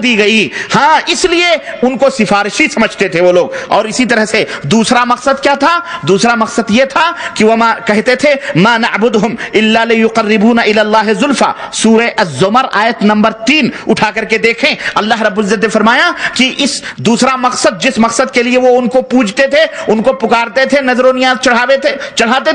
دی گئی. ہاں اس لیے ان کو سفارشی سمجھتے تھے وہ لوگ. اور اسی طرح سے دوسرا مقصد کیا تھا؟ دوسرا مقصد یہ تھا کہ وہ کہتے تھے ما نعبدہم الا لیقربونا الی اللہ زلفا. سورہ الزمر آیت نمبر 3 اٹھا کر کے دیکھیں, اللہ رب العزت نے فرمایا کہ اس دوسرا مقصد, جس مقصد کے لیے وہ ان کو پوجتے تھے, ان کو پکارتے تھے, نذر و نیاز چڑھاتے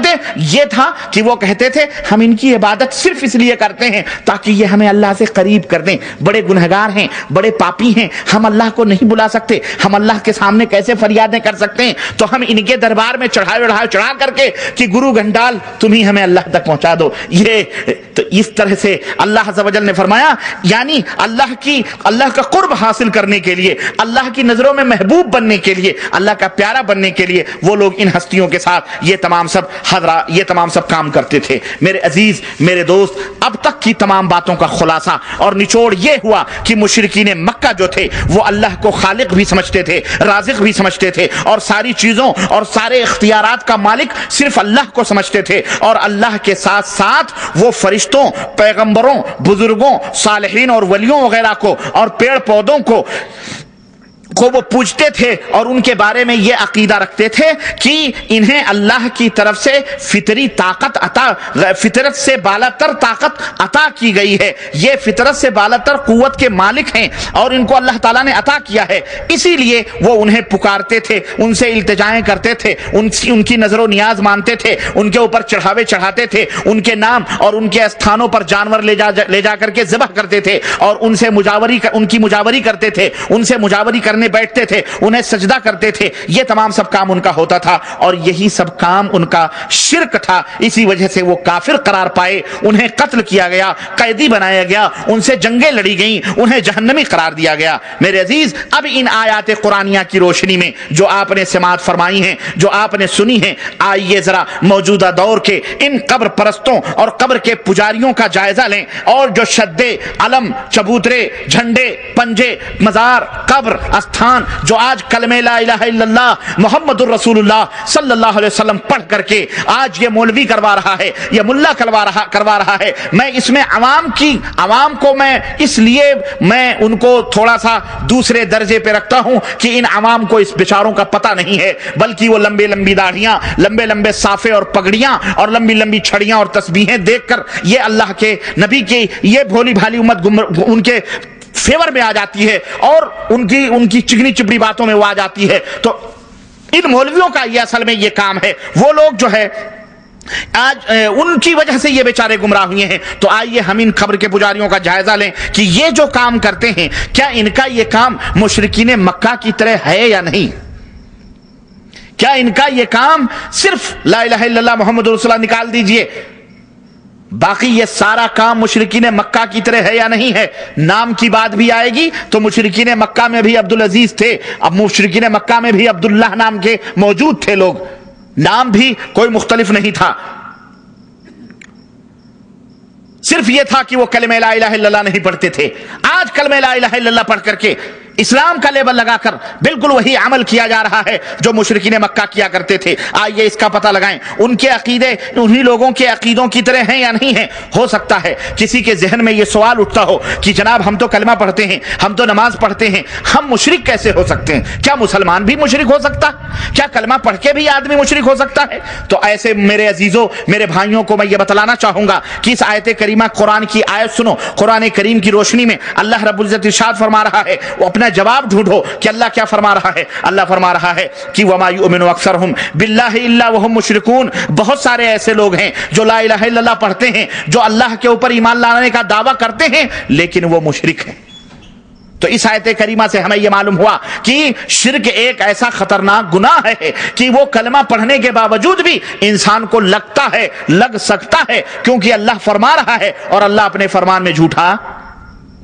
تھے, یہ تھا کہ وہ کہتے تھے ہم ان کی عبادت صرف اس لیے کرتے ہیں تاکہ یہ ہمیں اللہ سے قریب کر دیں. بڑے گنہگار ہیں, بڑے پاپی ہیں, ہم اللہ کو نہیں بلا سکتے, ہم اللہ کے سامنے کیسے فریادیں کر سکتے ہیں, تو ہم ان کے دربار میں چڑھا کر کے کہ گرو گھنٹال تم ہی ہمیں اللہ تک پہنچا دو. یہ تو اس طرح سے اللہ عز و جل نے فرمایا یعنی اللہ کا قرب حاصل کرنے کے لیے, اللہ کی نظروں میں محبوب بننے کے لیے, اللہ کا پیارا بننے کے لیے وہ لوگ ان ہستیوں کے ساتھ یہ تمام سب کام کرتے تھے. میرے عزیز, میرے دوست, اب تک کی تمام باتوں کا خلاصہ اور نچوڑ یہ ہوا کہ مشرکین مکہ جو تھے وہ اللہ کو خالق بھی سمجھتے تھے, رازق بھی سمجھتے تھے, اور ساری چیزوں اور سارے اختیارات کا مالک صرف اللہ کو سمجھتے تھے. اور اللہ کے ساتھ ساتھ وہ فرشتوں, پیغمبروں, بزرگوں, صالحین اور ولیوں وغیرہ کو اور پیڑ پودوں کو وہ پوجتے تھے, اور ان کے بارے میں یہ عقیدہ رکھتے تھے کہ انہیں اللہ کی طرف سے فطرت سے بالا تر طاقت عطا کی گئی ہے, یہ فطرت سے بالا تر قوت کے مالک ہیں اور ان کو اللہ تعالیٰ نے عطا کیا ہے. اسی لیے وہ انہیں پکارتے تھے, ان سے التجائیں کرتے تھے, ان کی نظر و نیاز مانتے تھے, ان کے اوپر چڑھاوے چڑھاتے تھے, ان کے نام اور ان کے استھانوں پر جانور لے جا کر کے ذبح کرتے تھے, اور ان کی مجاوری کرتے تھے, ان سے مجاوری کرنے بیٹھتے تھے, انہیں سجدہ کرتے تھے. یہ تمام سب کام ان کا ہوتا تھا, اور یہی سب کام ان کا شرک تھا. اسی وجہ سے وہ کافر قرار پائے, انہیں قتل کیا گیا, قیدی بنایا گیا, ان سے جنگیں لڑی گئیں, انہیں جہنمی قرار دیا گیا. میرے عزیز, اب ان آیات قرآنیہ کی روشنی میں جو آپ نے سماعت فرمائی ہیں, جو آپ نے سنی ہیں, آئیے ذرا موجودہ دور کے ان قبر پرستوں اور قبر کے پجاریوں کا جائزہ لیں, اور جو شدے, علم, چبوترے, جھنڈے, پنجے, مزار, قبر, استھان, جو آج کلمہ لا الہ الا اللہ محمد الرسول اللہ صلی اللہ علیہ وسلم پڑھ کر کے آج یہ مولوی کروا رہا ہے, یہ ملا کروا رہا ہے, میں اس میں عوام کو میں اس لیے میں ان کو تھوڑا سا دوسرے درجے پہ رکھتا ہوں کہ ان عوام کو اس بیچاروں کا پتہ نہیں ہے, بلکہ وہ لمبی لمبی داڑھیاں, لمبے لمبے صافے اور پگڑیاں اور لمبی لمبی چھڑیاں اور تسبیحیں دیکھ کر یہ اللہ کے نبی کی یہ بھولی بھالی امت ان کے فیور میں آ جاتی ہے, اور ان کی چگنی چپڑی باتوں میں وہ آ جاتی ہے. تو ان مولویوں کا یہ اصل میں یہ کام ہے. وہ لوگ جو ہے آج ان کی وجہ سے یہ بیچارے گمراہ ہوئے ہیں. تو آئیے ہم ان قبر کے پجاریوں کا جائزہ لیں کہ یہ جو کام کرتے ہیں کیا ان کا یہ کام مشرکین مکہ کی طرح ہے یا نہیں. کیا ان کا یہ کام صرف لا الہ الا اللہ محمد رسول اللہ نکال دیجئے, باقی یہ سارا کام مشرکین مکہ کی طرح ہے یا نہیں ہے. نام کی بات بھی آئے گی تو مشرکین مکہ میں بھی عبدالعزیز تھے, اب مشرکین مکہ میں بھی عبداللہ نام کے موجود تھے لوگ, نام بھی کوئی مختلف نہیں تھا, صرف یہ تھا کہ وہ کلمہ لا الہ الا اللہ نہیں پڑھتے تھے. آج کلمہ لا الہ الا اللہ پڑھ کر کے اسلام کا لیبل لگا کر بالکل وہی عمل کیا جا رہا ہے جو مشرکین مکہ کیا کرتے تھے. آئیے اس کا پتہ لگائیں, ان کے عقیدے انہی لوگوں کے عقیدوں کی طرح ہیں یا نہیں ہیں. ہو سکتا ہے کسی کے ذہن میں یہ سوال اٹھتا ہو کہ جناب ہم تو کلمہ پڑھتے ہیں, ہم تو نماز پڑھتے ہیں, ہم مشرک کیسے ہو سکتے ہیں؟ کیا مسلمان بھی مشرک ہو سکتا؟ کیا کلمہ پڑھ کے بھی آدمی مشرک ہو سکتا ہے؟ تو ایسے میرے عزیزوں, میرے بھائیوں کو میں یہ بتلانا چاہوں گا کہ اس آیت کریمہ قرآن کی آیت سنو. قرآن کریم کی روشنی میں اللہ رب العزت ارشاد فرما رہا ہے, وہ اپنا جواب ڈھونڈو کہ اللہ کیا فرما رہا ہے. اللہ فرما رہا ہے کہ وما یؤمن اکثرهم باللہ الا وهم مشرکون. بہت سارے ایسے لوگ ہیں جو لا الہ الا اللہ پڑھتے ہیں, جو اللہ کے اوپر ایمان لانے کا دعویٰ کرتے ہیں, لیکن وہ مشرک ہیں. تو اس آیت کریمہ سے ہمیں یہ معلوم ہوا کہ شرک ایک ایسا خطرناک گناہ ہے کہ وہ کلمہ پڑھنے کے باوجود بھی انسان کو لگ سکتا ہے, کیونکہ اللہ فرما رہا ہے اور اللہ اپنے فرمان میں جھوٹا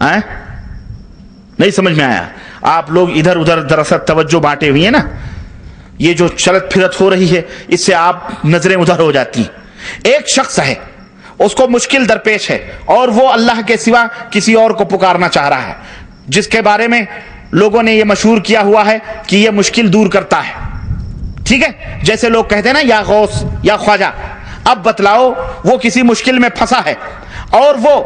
نہیں سمجھ میں آیا؟ آپ لوگ ادھر ادھر دراصل توجہ بانٹے ہوئی ہیں نا، یہ جو چلت پھرت ہو رہی ہے اس سے آپ نظریں ادھر ہو جاتی ہیں۔ ایک شخص ہے، اس کو مشکل درپیش ہے اور وہ اللہ کے سوا کسی اور کو پکارنا چاہ رہا ہے، جس کے بارے میں لوگوں نے یہ مشہور کیا ہوا ہے کہ یہ مشکل دور کرتا ہے، ٹھیک ہے؟ جیسے لوگ کہتے ہیں نا یا غوث یا خواجہ۔ اب بتلاؤ وہ کسی مشکل میں پھنسا ہے اور وہ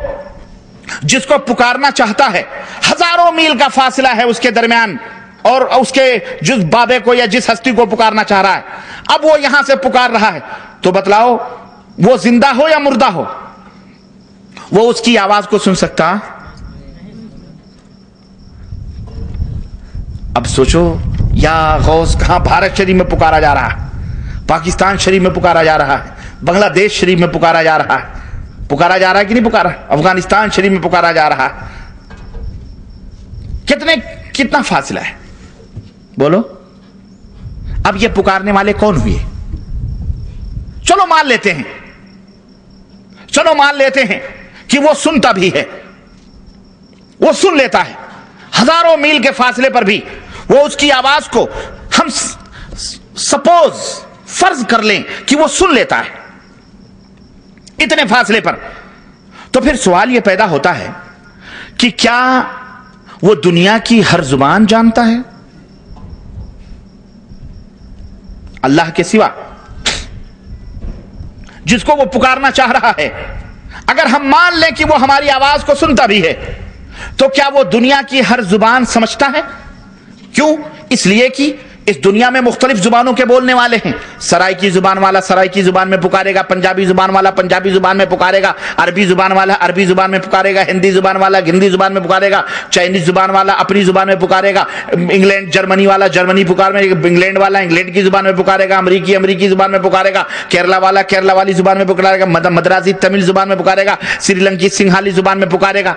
جس کو پکارنا چاہتا ہے، ہزاروں میل کا فاصلہ ہے اس کے درمیان، اور اس کے جس بابے کو یا جس ہستی کو پکارنا چاہ رہا ہے، اب وہ یہاں سے پکار رہا ہے، تو بتلاؤ وہ زندہ ہو یا مردہ ہو، وہ اس کی آواز کو سن سکتا؟ اب سوچو، یا غوث کہاں بھارت شریف میں پکارا جا رہا ہے، پاکستان شریف میں پکارا جا رہا ہے، بنگلہ دیش شریف میں پکارا جا رہا ہے، پکارا جا رہا ہے کہ نہیں پکارا؟ افغانستان شریف میں پکارا جا رہا ہے۔ کتنا فاصلہ ہے بولو؟ اب یہ پکارنے والے کون ہوئے؟ چلو مان لیتے ہیں کہ وہ سنتا بھی ہے، وہ سن لیتا ہے، ہزاروں میل کے فاصلے پر بھی وہ اس کی آواز کو ہم سپوز فرض کر لیں کہ وہ سن لیتا ہے اتنے فاصلے پر، تو پھر سوال یہ پیدا ہوتا ہے کہ کیا وہ دنیا کی ہر زبان جانتا ہے اللہ کے سوا؟ جس کو وہ پکارنا چاہ رہا ہے، اگر ہم مان لیں کہ وہ ہماری آواز کو سنتا بھی ہے، تو کیا وہ دنیا کی ہر زبان سمجھتا ہے؟ کیوں؟ اس لیے کہ اس دنیا میں مختلف زبانوں کے بولنے والے ہیں۔ سرائی کی زبان والا سرائی کی زبان میں پکارے گا، پنجابی زبان والا پنجابی زبان میں پکارے گا، عربی زبان والا عربی زبان میں پکارے گا، ہندی زبان والا ہندی زبان میں پکارے گا، چائنیز زبان والا اپنی زبان میں پکارے گا، انگلینڈ جرمنی والا جرمنی انگلینڈ والا انگلینڈ کی زبان میں پکارے گا، امریکی زبان میں پکارے گا، کیرلا والا کیرلا والی زبان میں پکارے گا، مدرازی تمل زبان میں پکارے گا، سری لنکی سنگھالی زبان میں پکارے گا،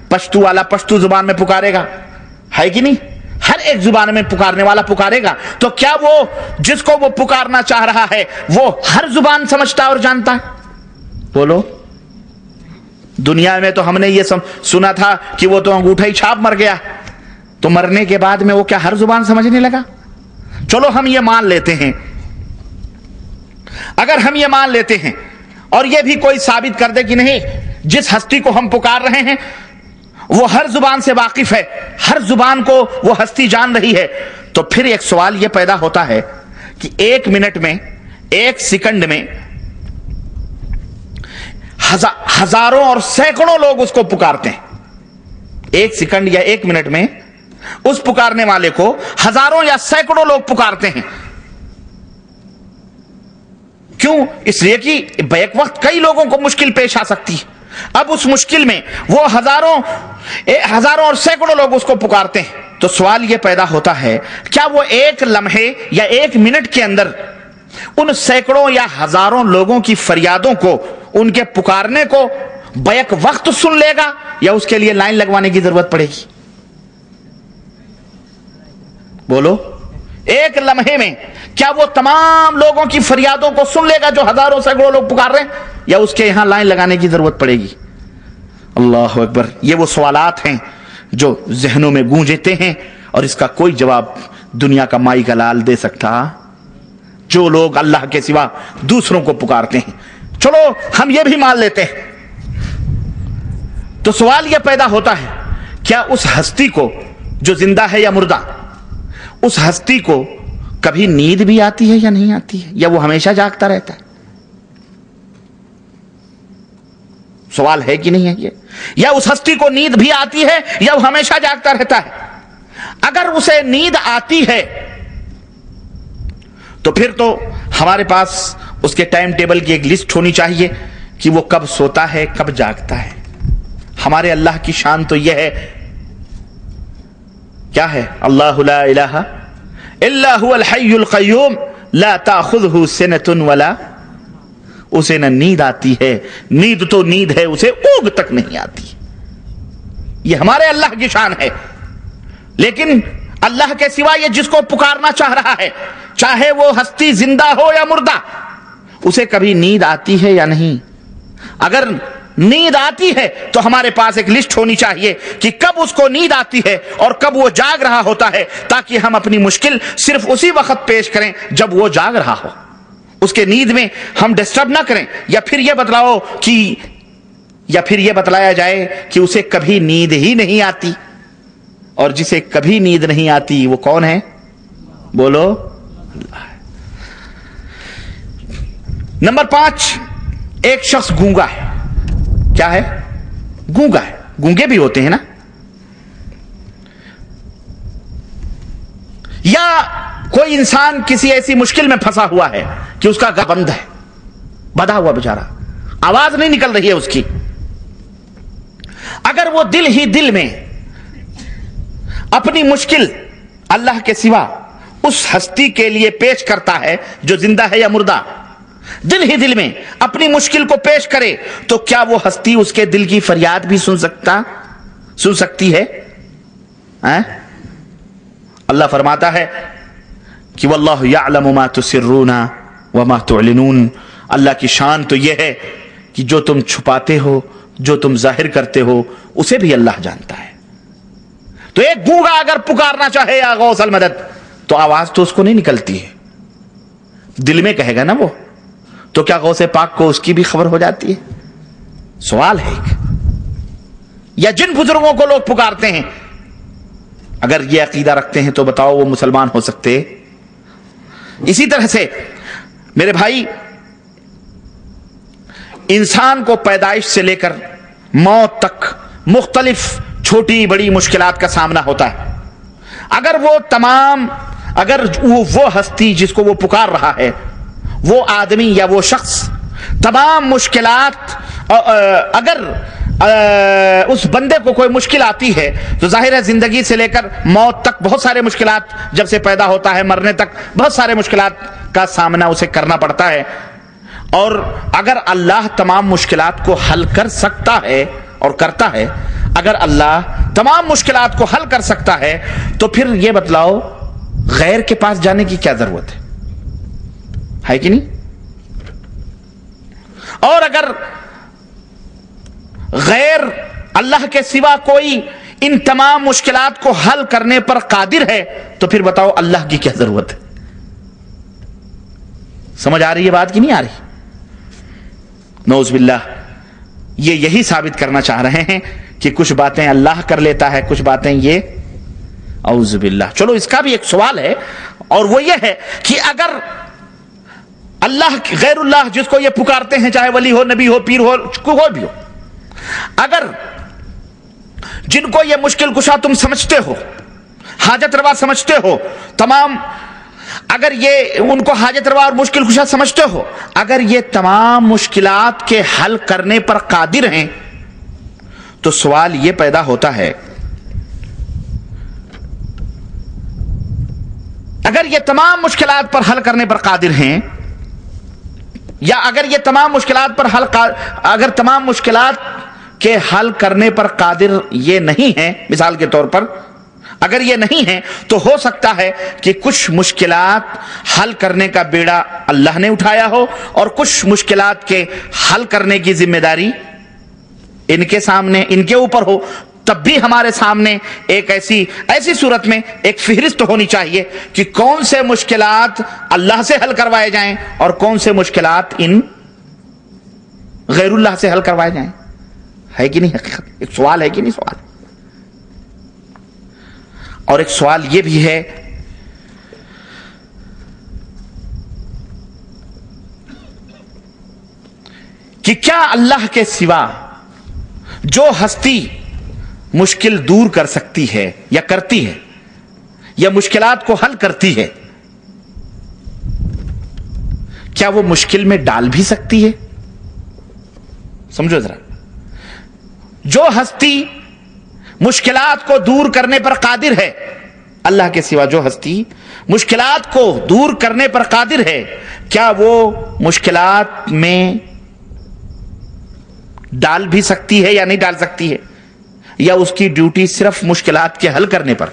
پشتو والا پشتو زبان میں پکارے گا، ہے کہ نہیں؟ ہر ایک زبان میں پکارنے والا پکارے گا۔ تو کیا وہ جس کو وہ پکارنا چاہ رہا ہے وہ ہر زبان سمجھتا اور جانتا ہے؟ بولو۔ دنیا میں تو ہم نے یہ سنا تھا کہ وہ تو انگوٹھا ہی چھاپ مر گیا، تو مرنے کے بعد میں وہ کیا ہر زبان سمجھنے لگا؟ چلو ہم یہ مان لیتے ہیں، اگر ہم یہ مان لیتے ہیں اور یہ بھی کوئی ثابت کر دے کہ نہیں، جس ہستی کو ہم پکار رہے ہیں وہ ہر زبان سے واقف ہے، ہر زبان کو وہ ہستی جان رہی ہے، تو پھر ایک سوال یہ پیدا ہوتا ہے کہ ایک منٹ میں، ایک سیکنڈ میں ہزاروں اور سینکڑوں لوگ اس کو پکارتے ہیں۔ ایک سیکنڈ یا ایک منٹ میں اس پکارنے والے کو ہزاروں یا سینکڑوں لوگ پکارتے ہیں۔ کیوں؟ اس لیے کہ بیک وقت کئی لوگوں کو مشکل پیش آ سکتی ہے، اب اس مشکل میں وہ ہزاروں اور سینکڑوں لوگ اس کو پکارتے ہیں، تو سوال یہ پیدا ہوتا ہے کیا وہ ایک لمحے یا ایک منٹ کے اندر ان سینکڑوں یا ہزاروں لوگوں کی فریادوں کو، ان کے پکارنے کو بیک وقت سن لے گا، یا اس کے لیے لائن لگوانے کی ضرورت پڑے گی؟ بولو۔ ایک لمحے میں کیا وہ تمام لوگوں کی فریادوں کو سن لے گا جو ہزاروں سینکڑوں لوگ پکار رہے ہیں، یا اس کے یہاں لائن لگانے کی ضرورت پڑے گی؟ اللہ اکبر۔ یہ وہ سوالات ہیں جو ذہنوں میں گونجتے ہیں، اور اس کا کوئی جواب دنیا کا مائی کا لال دے سکتا؟ جو لوگ اللہ کے سوا دوسروں کو پکارتے ہیں، چلو ہم یہ بھی مان لیتے ہیں، تو سوال یہ پیدا ہوتا ہے کیا اس ہستی کو جو زندہ ہے یا مردہ، اس ہستی کو کبھی نیند بھی آتی ہے یا نہیں آتی ہے، یا وہ ہمیشہ جاگتا رہتا ہے؟ سوال ہے کہ نہیں ہے یہ؟ یا اس ہستی کو نیند بھی آتی ہے یا وہ ہمیشہ جاگتا رہتا ہے؟ اگر اسے نیند آتی ہے تو پھر تو ہمارے پاس اس کے ٹائم ٹیبل کی ایک لسٹ ہونی چاہیے کہ وہ کب سوتا ہے کب جاگتا ہے۔ ہمارے اللہ کی شان تو یہ ہے، کیا ہے؟ اللہ لا الہ الا هو الحی القیوم لا تاخذہ سنۃ ولا، اسے نہ نیند آتی ہے، نیند تو نیند ہے، اسے اونگ تک نہیں آتی۔ یہ ہمارے اللہ کی شان ہے۔ لیکن اللہ کے سوا یہ جس کو پکارنا چاہ رہا ہے، چاہے وہ ہستی زندہ ہو یا مردہ، اسے کبھی نیند آتی ہے یا نہیں؟ اگر نیند آتی ہے تو ہمارے پاس ایک لسٹ ہونی چاہیے کہ کب اس کو نیند آتی ہے اور کب وہ جاگ رہا ہوتا ہے، تاکہ ہم اپنی مشکل صرف اسی وقت پیش کریں جب وہ جاگ رہا ہو، اس کے نیند میں ہم ڈسٹرب نہ کریں۔ یا پھر یہ بتلایا جائے کہ اسے کبھی نیند ہی نہیں آتی، اور جسے کبھی نیند نہیں آتی وہ کون ہے؟ بولو اللہ۔ نمبر 5، ایک شخص گونگا ہے۔ کیا ہے؟ گونگا ہے۔ گونگے بھی ہوتے ہیں نا؟ یا کوئی انسان کسی ایسی مشکل میں پھنسا ہوا ہے کہ اس کا گلا بند ہے، بندھا ہوا بیچارہ، آواز نہیں نکل رہی ہے اس کی۔ اگر وہ دل ہی دل میں اپنی مشکل اللہ کے سوا اس ہستی کے لیے پیش کرتا ہے جو زندہ ہے یا مردہ، دل ہی دل میں اپنی مشکل کو پیش کرے، تو کیا وہ ہستی اس کے دل کی فریاد بھی سن سکتی ہے؟ اللہ فرماتا ہے کہ واللہ یعلم ما تسرون وما تعلنون، اللہ کی شان تو یہ ہے کہ جو تم چھپاتے ہو، جو تم ظاہر کرتے ہو، اسے بھی اللہ جانتا ہے۔ تو ایک گونگا اگر پکارنا چاہے یا غوث المدد تو آواز تو اس کو نہیں نکلتی ہے، دل میں کہے گا نا وہ، تو کیا غوث پاک کو اس کی بھی خبر ہو جاتی ہے؟ سوال ہے ایک۔ یا جن بزرگوں کو لوگ پکارتے ہیں، اگر یہ عقیدہ رکھتے ہیں تو بتاؤ وہ مسلمان ہو سکتے؟ اسی طرح سے میرے بھائی، انسان کو پیدائش سے لے کر موت تک مختلف چھوٹی بڑی مشکلات کا سامنا ہوتا ہے۔ اگر وہ ہستی جس کو وہ پکار رہا ہے، وہ آدمی یا وہ شخص تمام مشکلات، اگر اس بندے کو کوئی مشکل آتی ہے تو ظاہر ہے زندگی سے لے کر موت تک بہت سارے مشکلات، جب سے پیدا ہوتا ہے مرنے تک بہت سارے مشکلات کا سامنا اسے کرنا پڑتا ہے۔ اور اگر اللہ تمام مشکلات کو حل کر سکتا ہے اور کرتا ہے، اگر اللہ تمام مشکلات کو حل کر سکتا ہے، تو پھر یہ بتلاؤ غیر کے پاس جانے کی کیا ضرورت ہے کہ نہیں؟ اور اگر غیر اللہ کے سوا کوئی ان تمام مشکلات کو حل کرنے پر قادر ہے، تو پھر بتاؤ اللہ کی کیا ضرورت ہے؟ سمجھ آ رہی ہے بات کی نہیں آ رہی؟ نعوذ باللہ، یہی ثابت کرنا چاہ رہے ہیں کہ کچھ باتیں اللہ کر لیتا ہے، کچھ باتیں یہ، اعوذ باللہ۔ چلو اس کا بھی ایک سوال ہے، اور وہ یہ ہے کہ اگر اللہ غیر اللہ جس کو یہ پکارتے ہیں، چاہے ولی ہو، نبی ہو، پیر ہو، کوئی بھی ہو، اگر جن کو یہ مشکل کشا تم سمجھتے ہو، حاجت روا سمجھتے ہو، تمام، اگر یہ ان کو حاجت روا اور مشکل کشا سمجھتے ہو، اگر یہ تمام مشکلات کے حل کرنے پر قادر ہیں، تو سوال یہ پیدا ہوتا ہے، اگر یہ تمام مشکلات پر حل کرنے پر قادر ہیں، یا اگر یہ تمام مشکلات پر اگر تمام مشکلات کے حل کرنے پر قادر یہ نہیں ہیں، مثال کے طور پر اگر یہ نہیں ہیں، تو ہو سکتا ہے کہ کچھ مشکلات حل کرنے کا بیڑا اللہ نے اٹھایا ہو، اور کچھ مشکلات کے حل کرنے کی ذمہ داری ان کے سامنے، ان کے اوپر ہو۔ تب بھی ہمارے سامنے ایک ایسی صورت میں ایک فہرست ہونی چاہیے کہ کون سے مشکلات اللہ سے حل کروائے جائیں اور کون سے مشکلات ان غیر اللہ سے حل کروائے جائیں۔ ہے کہ نہیں؟ حقیقت ایک سوال ہے کہ نہیں؟ سوال۔ اور ایک سوال یہ بھی ہے کہ کیا اللہ کے سوا جو ہستی مشکل دور کر سکتی ہے یا کرتی ہے، یا مشکلات کو حل کرتی ہے، کیا وہ مشکل میں ڈال بھی سکتی ہے؟ سمجھو ذرا، جو ہستی مشکلات کو دور کرنے پر قادر ہے، اللہ کے سوا جو ہستی مشکلات کو دور کرنے پر قادر ہے، کیا وہ مشکلات میں ڈال بھی سکتی ہے یا نہیں ڈال سکتی ہے؟ یا اس کی ڈیوٹی صرف مشکلات کے حل کرنے پر؟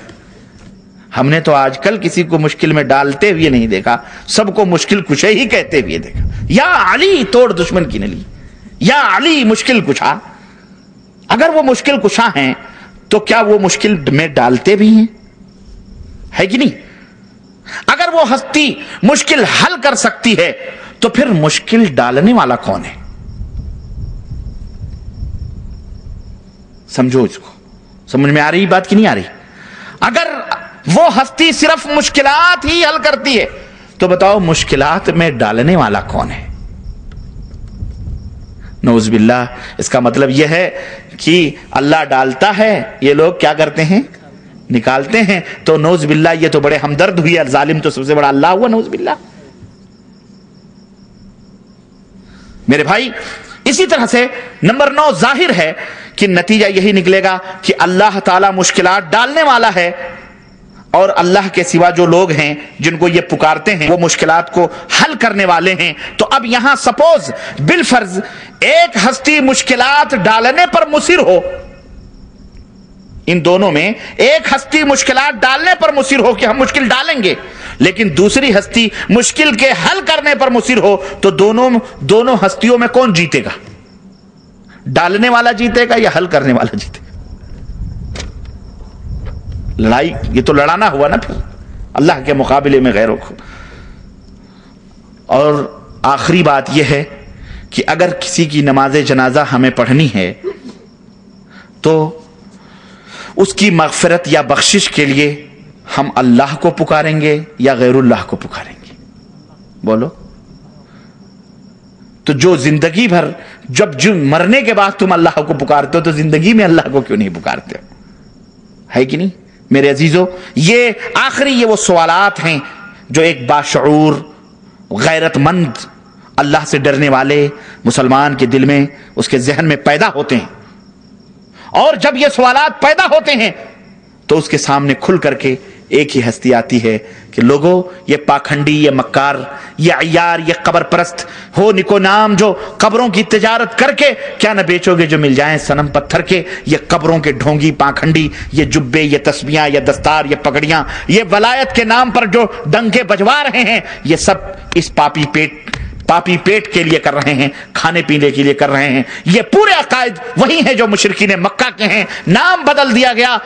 ہم نے تو آج کل کسی کو مشکل میں ڈالتے ہوئے نہیں دیکھا، سب کو مشکل کشے ہی کہتے ہوئے دیکھا۔ یا علی توڑ دشمن کی نلی، یا علی مشکل کشا، اگر وہ مشکل کشا ہیں تو کیا وہ مشکل میں ڈالتے بھی ہیں؟ ہے کہ نہیں؟ اگر وہ ہستی مشکل حل کر سکتی ہے تو پھر مشکل ڈالنے والا کون ہے؟ سمجھو اس کو، سمجھ میں آ رہی بات کی نہیں آ رہی؟ اگر وہ ہستی صرف مشکلات ہی حل کرتی ہے تو بتاؤ مشکلات میں ڈالنے والا کون ہے؟ نعوذ باللہ، اس کا مطلب یہ ہے کہ اللہ ڈالتا ہے، یہ لوگ کیا کرتے ہیں؟ نکالتے ہیں. تو نعوذ باللہ یہ تو بڑے ہمدرد ہوئی، ظالم تو سب سے بڑا اللہ ہوا، نعوذ باللہ. میرے بھائی اسی طرح سے نمبر 9 ظاہر ہے کہ نتیجہ یہی نکلے گا کہ اللہ تعالیٰ مشکلات ڈالنے والا ہے، اور اللہ کے سوا جو لوگ ہیں جن کو یہ پکارتے ہیں وہ مشکلات کو حل کرنے والے ہیں. تو اب یہاں سپوز بالفرض ایک ہستی مشکلات ڈالنے پر مصر ہو، ان دونوں میں ایک ہستی مشکلات ڈالنے پر مصر ہو کہ ہم مشکل ڈالیں گے، لیکن دوسری ہستی مشکل کے حل کرنے پر مصر ہو، تو دونوں ہستیوں میں کون جیتے گا؟ ڈالنے والا جیتے گا یا حل کرنے والا جیتے گا؟ لڑائی یہ تو لڑانا ہوا نا پھر اللہ کے مقابلے میں غیروں کو. اور آخری بات یہ ہے کہ اگر کسی کی نماز جنازہ ہمیں پڑھنی ہے تو اس کی مغفرت یا بخشش کے لیے ہم اللہ کو پکاریں گے یا غیر اللہ کو پکاریں گے؟ بولو. تو جو زندگی بھر جب مرنے کے بعد تم اللہ کو پکارتے ہو تو زندگی میں اللہ کو کیوں نہیں پکارتے ہو؟ ہے کہ نہیں میرے عزیزو؟ یہ آخری یہ وہ سوالات ہیں جو ایک باشعور غیرت مند اللہ سے ڈرنے والے مسلمان کے دل میں اس کے ذہن میں پیدا ہوتے ہیں. اور جب یہ سوالات پیدا ہوتے ہیں تو اس کے سامنے کھل کر کے ایک ہی ہستی آتی ہے کہ لوگوں یہ پاکھنڈی، یہ مکار، یہ عیار، یہ قبر پرست ہو نکو نام جو قبروں کی تجارت کر کے کیا نہ بیچو گے جو مل جائیں صنم پتھر کے، یہ قبروں کے ڈھونگی پاکھنڈی، یہ جبے، یہ تسبیحاں، یہ دستار، یہ پگڑیاں، یہ ولایت کے نام پر جو ڈنکے بجوا رہے ہیں، یہ سب اس پاپی پیٹ کے لیے کر رہے ہیں، کھانے پینے کے لیے کر رہے ہیں. یہ پورے عقائد وہی ہیں جو مشرکین مکہ کے ہیں. نام بدل دیا گیا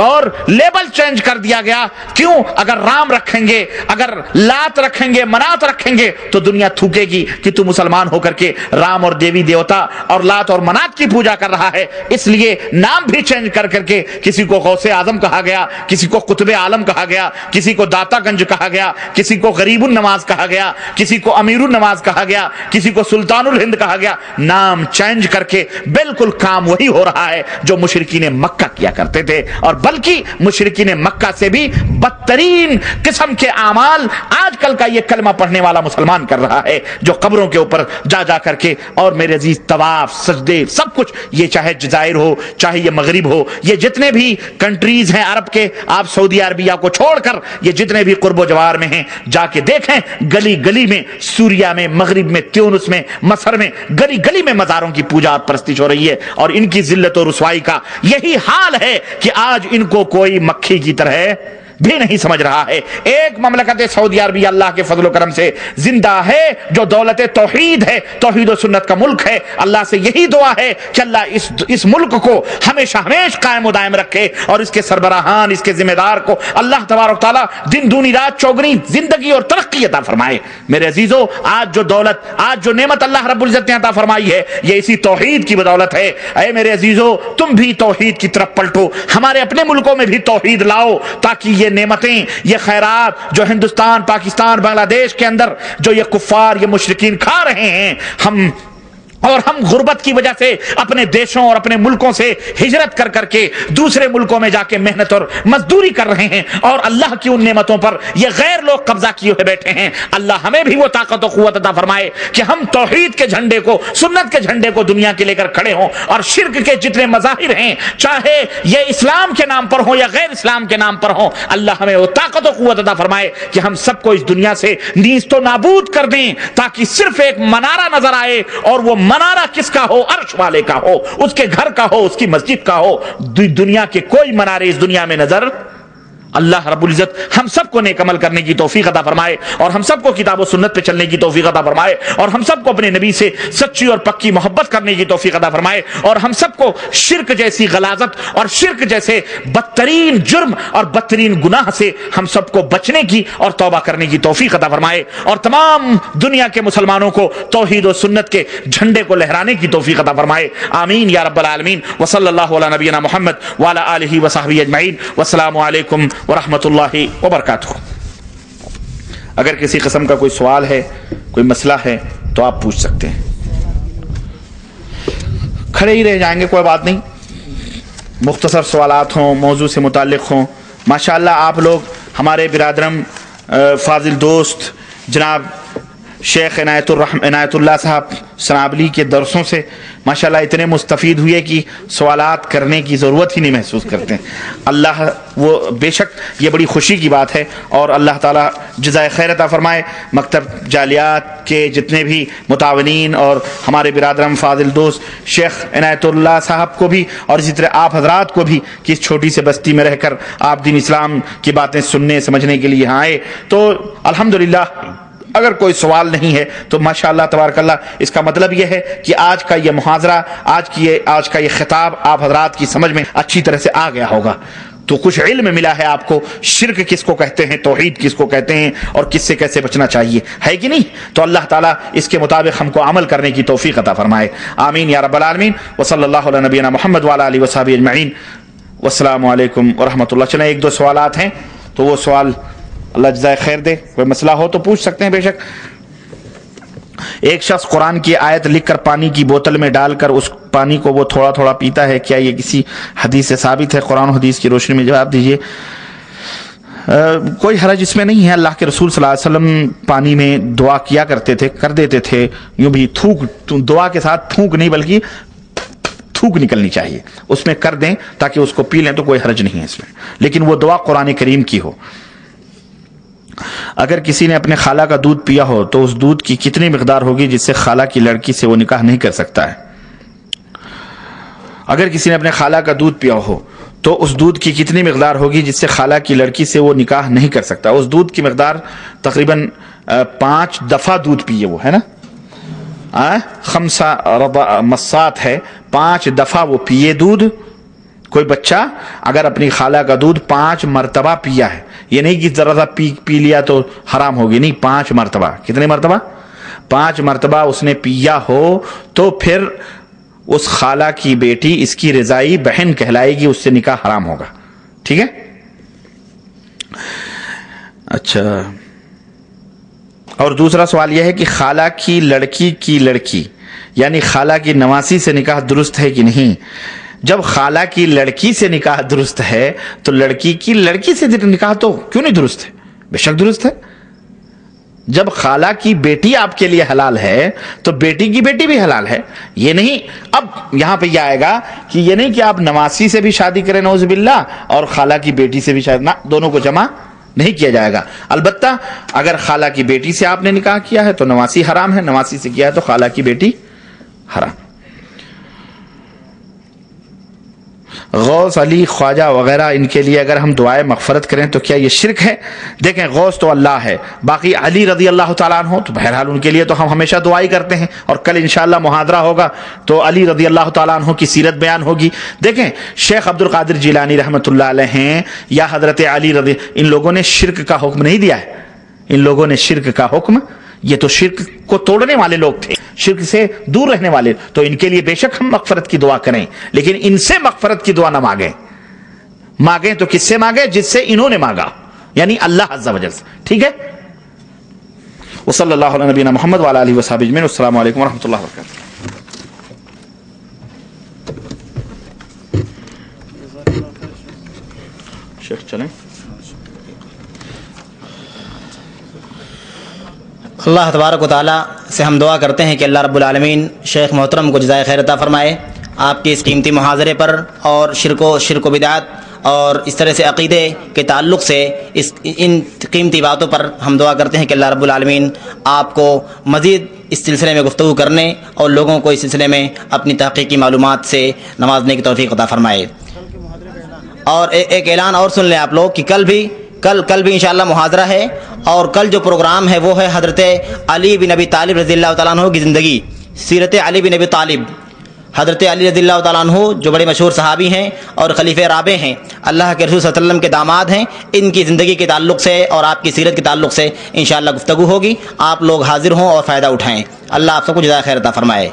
اور لیبل چینج کر دیا گیا. کیوں؟ اگر رام رکھیں گے، اگر لات رکھیں گے، منات رکھیں گے تو دنیا تھوکے گی کہ تو مسلمان ہو کر کے رام اور دیوی دیوتا اور لات اور منات کی پوجا کر رہا ہے. اس لیے نام بھی چینج کر کے کسی کو غوث اعظم کہا گیا، کسی کو قطب عالم کہا گیا، کسی کو داتا گنج کہا گیا، کسی کو غریب النواز کہا گیا، کسی کو امیر النواز کہا گیا، کسی کو سلطان الہند کہا گیا. نام چینج کر کے بالکل کام وہی ہو رہا ہے جو مشرکین مکہ کیا کرتے تھے، اور بلکہ مشرکین مکہ سے بھی بدترین قسم کے اعمال آج کل کا یہ کلمہ پڑھنے والا مسلمان کر رہا ہے، جو قبروں کے اوپر جا کر کے. اور میرے عزیز طواف، سجدے، سب کچھ، یہ چاہے جزائر ہو، چاہے یہ مغرب ہو، یہ جتنے بھی کنٹریز ہیں عرب کے، آپ سعودی عربیہ کو چھوڑ کر یہ جتنے بھی قرب و جوار میں ہیں جا کے دیکھیں، گلی گلی میں، سوریا میں، مغرب میں، تیونس میں، مصر میں، گلی گلی میں مزاروں کی پوجا اور پرستش ہو رہی ہے. اور ان کی ذلت و رسوائی کا یہی حال ہے کہ آج ان کو کوئی مکھی کی طرح بھی نہیں سمجھ رہا ہے. ایک مملکت سعودی عربیہ اللہ کے فضل و کرم سے زندہ ہے جو دولت توحید ہے، توحید و سنت کا ملک ہے. اللہ سے یہی دعا ہے کہ اللہ اس ملک کو ہمیشہ قائم و دائم رکھے، اور اس کے سربراہان، اس کے ذمہ دار کو اللہ تبارک تعالیٰ دن دونی رات چوگنی زندگی اور ترقی عطا فرمائے. میرے عزیزو، آج جو دولت، آج جو نعمت اللہ رب العزت نے عطا فرمائی ہے یہ اسی توحید کی بدولت ہے. اے میرے عزیزو، تم بھی توحید کی طرف پلٹو، ہمارے اپنے ملکوں میں بھی توحید لاؤ، تاکہ یہ نعمتیں، یہ خیرات جو ہندوستان، پاکستان، بنگلہ دیش کے اندر جو یہ کفار، یہ مشرکین کھا رہے ہیں، ہم غربت کی وجہ سے اپنے دیشوں اور اپنے ملکوں سے ہجرت کر کے دوسرے ملکوں میں جا کے محنت اور مزدوری کر رہے ہیں، اور اللہ کی ان نعمتوں پر یہ غیر لوگ قبضہ کیے ہوئے بیٹھے ہیں. اللہ ہمیں بھی وہ طاقت و قوت عطا فرمائے کہ ہم توحید کے جھنڈے کو، سنت کے جھنڈے کو دنیا کے لے کر کھڑے ہوں، اور شرک کے جتنے مظاہر ہیں، چاہے یہ اسلام کے نام پر ہوں یا غیر اسلام کے نام پر ہوں، اللہ ہمیں وہ طاقت و قوت عطا فرمائے کہ ہم سب کو اس دنیا سے نیست و نابود کر دیں، تاکہ صرف ایک منارہ نظر آئے، اور وہ منارہ کس کا ہو؟ عرش والے کا ہو، اس کے گھر کا ہو، اس کی مسجد کا ہو. دنیا کے کوئی منارے اس دنیا میں نظر اللہ رب العزت ہم سب کو نیک عمل کرنے کی توفیق عطا فرمائے اور ہم سب کو کتاب و سنت پہ چلنے کی توفیق عطا فرمائے اور ہم سب کو اپنے نبی سے سچی اور پکی محبت کرنے کی توفیق عطا فرمائے اور ہم سب کو شرک جیسی غلاظت اور شرک جیسے بدترین جرم اور بدترین گناہ سے ہم سب کو بچنے کی اور توبہ کرنے کی توفیق عطا فرمائے اور تمام دنیا کے مسلمانوں کو توحید و سنت کے جھنڈے کو لہرانے کی توفیق عطا فرمائے. آمین یا رب العالمین. وصلی اللہ علی نبینا محمد وعلی آلہ وصحبہ اجمعین. والسلام علیکم ورحمۃ اللہ وبرکاتہ. اگر کسی قسم کا کوئی سوال ہے، کوئی مسئلہ ہے تو آپ پوچھ سکتے ہیں. کھڑے ہی رہ جائیں گے، کوئی بات نہیں. مختصر سوالات ہوں، موضوع سے متعلق ہوں. ماشاءاللہ آپ لوگ ہمارے برادرم فاضل دوست جناب شیخ عنایت اللہ صاحب سنابلی کے درسوں سے ماشاءاللہ اتنے مستفید ہوئے کہ سوالات کرنے کی ضرورت ہی نہیں محسوس کرتے ہیں. اللہ وہ بے شک یہ بڑی خوشی کی بات ہے اور اللہ تعالیٰ جزائے خیر عطا فرمائے. مکتب جالیات کے جتنے بھی متعاونین اور ہمارے برادرم فاضل دوست شیخ عنایت اللہ صاحب کو بھی اور اسی طرح آپ حضرات کو بھی کہ اس چھوٹی سے بستی میں رہ کر آپ دین اسلام کی باتیں سننے سمجھنے کے لیے آئے، تو الحمدللہ اگر کوئی سوال نہیں ہے تو ماشاءاللہ تبارک اللہ اس کا مطلب یہ ہے کہ آج کا یہ محاضرہ، آج کا یہ خطاب آپ حضرات کی سمجھ میں اچھی طرح سے آ گیا ہوگا. تو کچھ علم ملا ہے آپ کو، شرک کس کو کہتے ہیں، توحید کس کو کہتے ہیں اور کس سے کیسے بچنا چاہیے، ہے کہ نہیں؟ تو اللہ تعالیٰ اس کے مطابق ہم کو عمل کرنے کی توفیق عطا فرمائے. آمین یا رب العالمین. وصلی اللہ علی نبینا محمد وعلی آلہ وصحبہ اجمعین. والسلام علیکم ورحمۃ اللہ. چلیں ایک دو سوالات ہیں تو وہ سوال اللہ جزائے خیر دے. کوئی مسئلہ ہو تو پوچھ سکتے ہیں بے شک. ایک شخص قرآن کی آیت لکھ کر پانی کی بوتل میں ڈال کر اس پانی کو وہ تھوڑا تھوڑا پیتا ہے، کیا یہ کسی حدیث سے ثابت ہے؟ قرآن و حدیث کی روشنی میں جواب دیجیے. کوئی حرج اس میں نہیں ہے. اللہ کے رسول صلی اللہ علیہ وسلم پانی میں دعا کیا کرتے تھے، کر دیتے تھے. یوں بھی دعا کے ساتھ تھوک نہیں بلکہ تھوک نکلنی چاہیے، اس میں کر دیں تاکہ اس کو پی لیں تو کوئی حرج نہیں ہے اس میں، لیکن وہ دعا قرآن کریم کی ہو. اگر کسی نے اپنے خالہ کا دودھ پیا ہو تو اس دودھ کی کتنی مقدار ہوگی جس سے خالہ کی لڑکی سے وہ نکاح نہیں کر سکتا ہے؟ اگر کسی نے اپنے خالہ کا دودھ پیا ہو تو اس دودھ کی کتنی مقدار ہوگی جس سے خالہ کی لڑکی سے وہ نکاح نہیں کر سکتا؟ اس دودھ کی مقدار تقریباً 5 دفعہ دودھ پیے وہ ہے نا، 5 مسات ہے، 5 دفعہ وہ پیے دودھ. کوئی بچہ اگر اپنی خالہ کا دودھ 5 مرتبہ پیا ہے، یہ نہیں کہ ذرا سا پی لیا تو حرام ہوگی، نہیں، 5 مرتبہ. کتنے مرتبہ؟ 5 مرتبہ اس نے پیا ہو تو پھر اس خالہ کی بیٹی اس کی رضائی بہن کہلائے گی، اس سے نکاح حرام ہوگا. ٹھیک ہے؟ اچھا، اور دوسرا سوال یہ ہے کہ خالہ کی لڑکی یعنی خالہ کی نواسی سے نکاح درست ہے کہ نہیں؟ جب خالہ کی لڑکی سے نکاح درست ہے تو لڑکی کی لڑکی سے نکاح تو کیوں نہیں درست ہے؟ بے شک درست ہے. جب خالہ کی بیٹی آپ کے لیے حلال ہے تو بیٹی کی بیٹی بھی حلال ہے. یہ نہیں، اب یہاں پہ یہ آئے گا کہ یہ نہیں کہ آپ نواسی سے بھی شادی کریں نعوذ باللہ اور خالہ کی بیٹی سے بھی شادی، نہ، دونوں کو جمع نہیں کیا جائے گا. البتہ اگر خالہ کی بیٹی سے آپ نے نکاح کیا ہے تو نواسی حرام ہے، نواسی سے کیا ہے تو خالہ کی بیٹی حرام. غوث، علی، خواجہ وغیرہ ان کے لیے اگر ہم دعائیں مغفرت کریں تو کیا یہ شرک ہے؟ دیکھیں، غوث تو اللہ ہے، باقی علی رضی اللہ تعالیٰ عنہ تو بہرحال ان کے لیے تو ہم ہمیشہ دعائی کرتے ہیں، اور کل انشاءاللہ محاضرہ ہوگا تو علی رضی اللہ تعالیٰ عنہ کی سیرت بیان ہوگی. دیکھیں، شیخ عبد القادر جیلانی رحمۃ اللہ علیہ ہیں یا حضرت علی رضی، ان لوگوں نے شرک کا حکم نہیں دیا ہے. ان لوگوں نے شرک کا حکم، یہ تو شرک کو توڑنے والے لوگ تھے، شرک سے دور رہنے والے، تو ان کے لیے بے شک ہم مغفرت کی دعا کریں، لیکن ان سے مغفرت کی دعا نہ مانگیں تو کس سے مانگیں؟ جس سے انہوں نے مانگا، یعنی اللہ عز و جل سے. ٹھیک ہے؟ وصلی اللہ علی نبینا محمد وعلی آلہ وصحبہ اجمعین. السلام علیکم ورحمۃ اللہ وبرکاتہ. شیخ چلیں. اللہ تبارک و تعالیٰ سے ہم دعا کرتے ہیں کہ اللہ رب العالمین شیخ محترم کو جزائے خیر عطا فرمائے. آپ کے اس قیمتی محاضرے پر اور شرک و بدعات اور اس طرح سے عقیدے کے تعلق سے ان قیمتی باتوں پر ہم دعا کرتے ہیں کہ اللہ رب العالمین آپ کو مزید اس سلسلے میں گفتگو کرنے اور لوگوں کو اس سلسلے میں اپنی تحقیقی معلومات سے نوازنے کی توفیق عطا فرمائے. اور ایک اعلان اور سن لیں آپ لوگ کہ کل بھی انشاءاللہ محاضرہ ہے، اور کل جو پروگرام ہے وہ ہے حضرت علی بن ابی طالب رضی اللہ تعالیٰ عنہ کی زندگی، سیرت علی بن ابی طالب۔ حضرت علی رضی اللہ تعالیٰ عنہ جو بڑے مشہور صحابی ہیں اور خلیفہ رابع ہیں، اللہ کے رسول صلی اللہ علیہ وسلم کے داماد ہیں، ان کی زندگی کے تعلق سے اور آپ کی سیرت کے تعلق سے انشاءاللہ گفتگو ہوگی۔ آپ لوگ حاضر ہوں اور فائدہ اٹھائیں۔ اللہ آپ سب کو جزائے خیر عطا فرمائے۔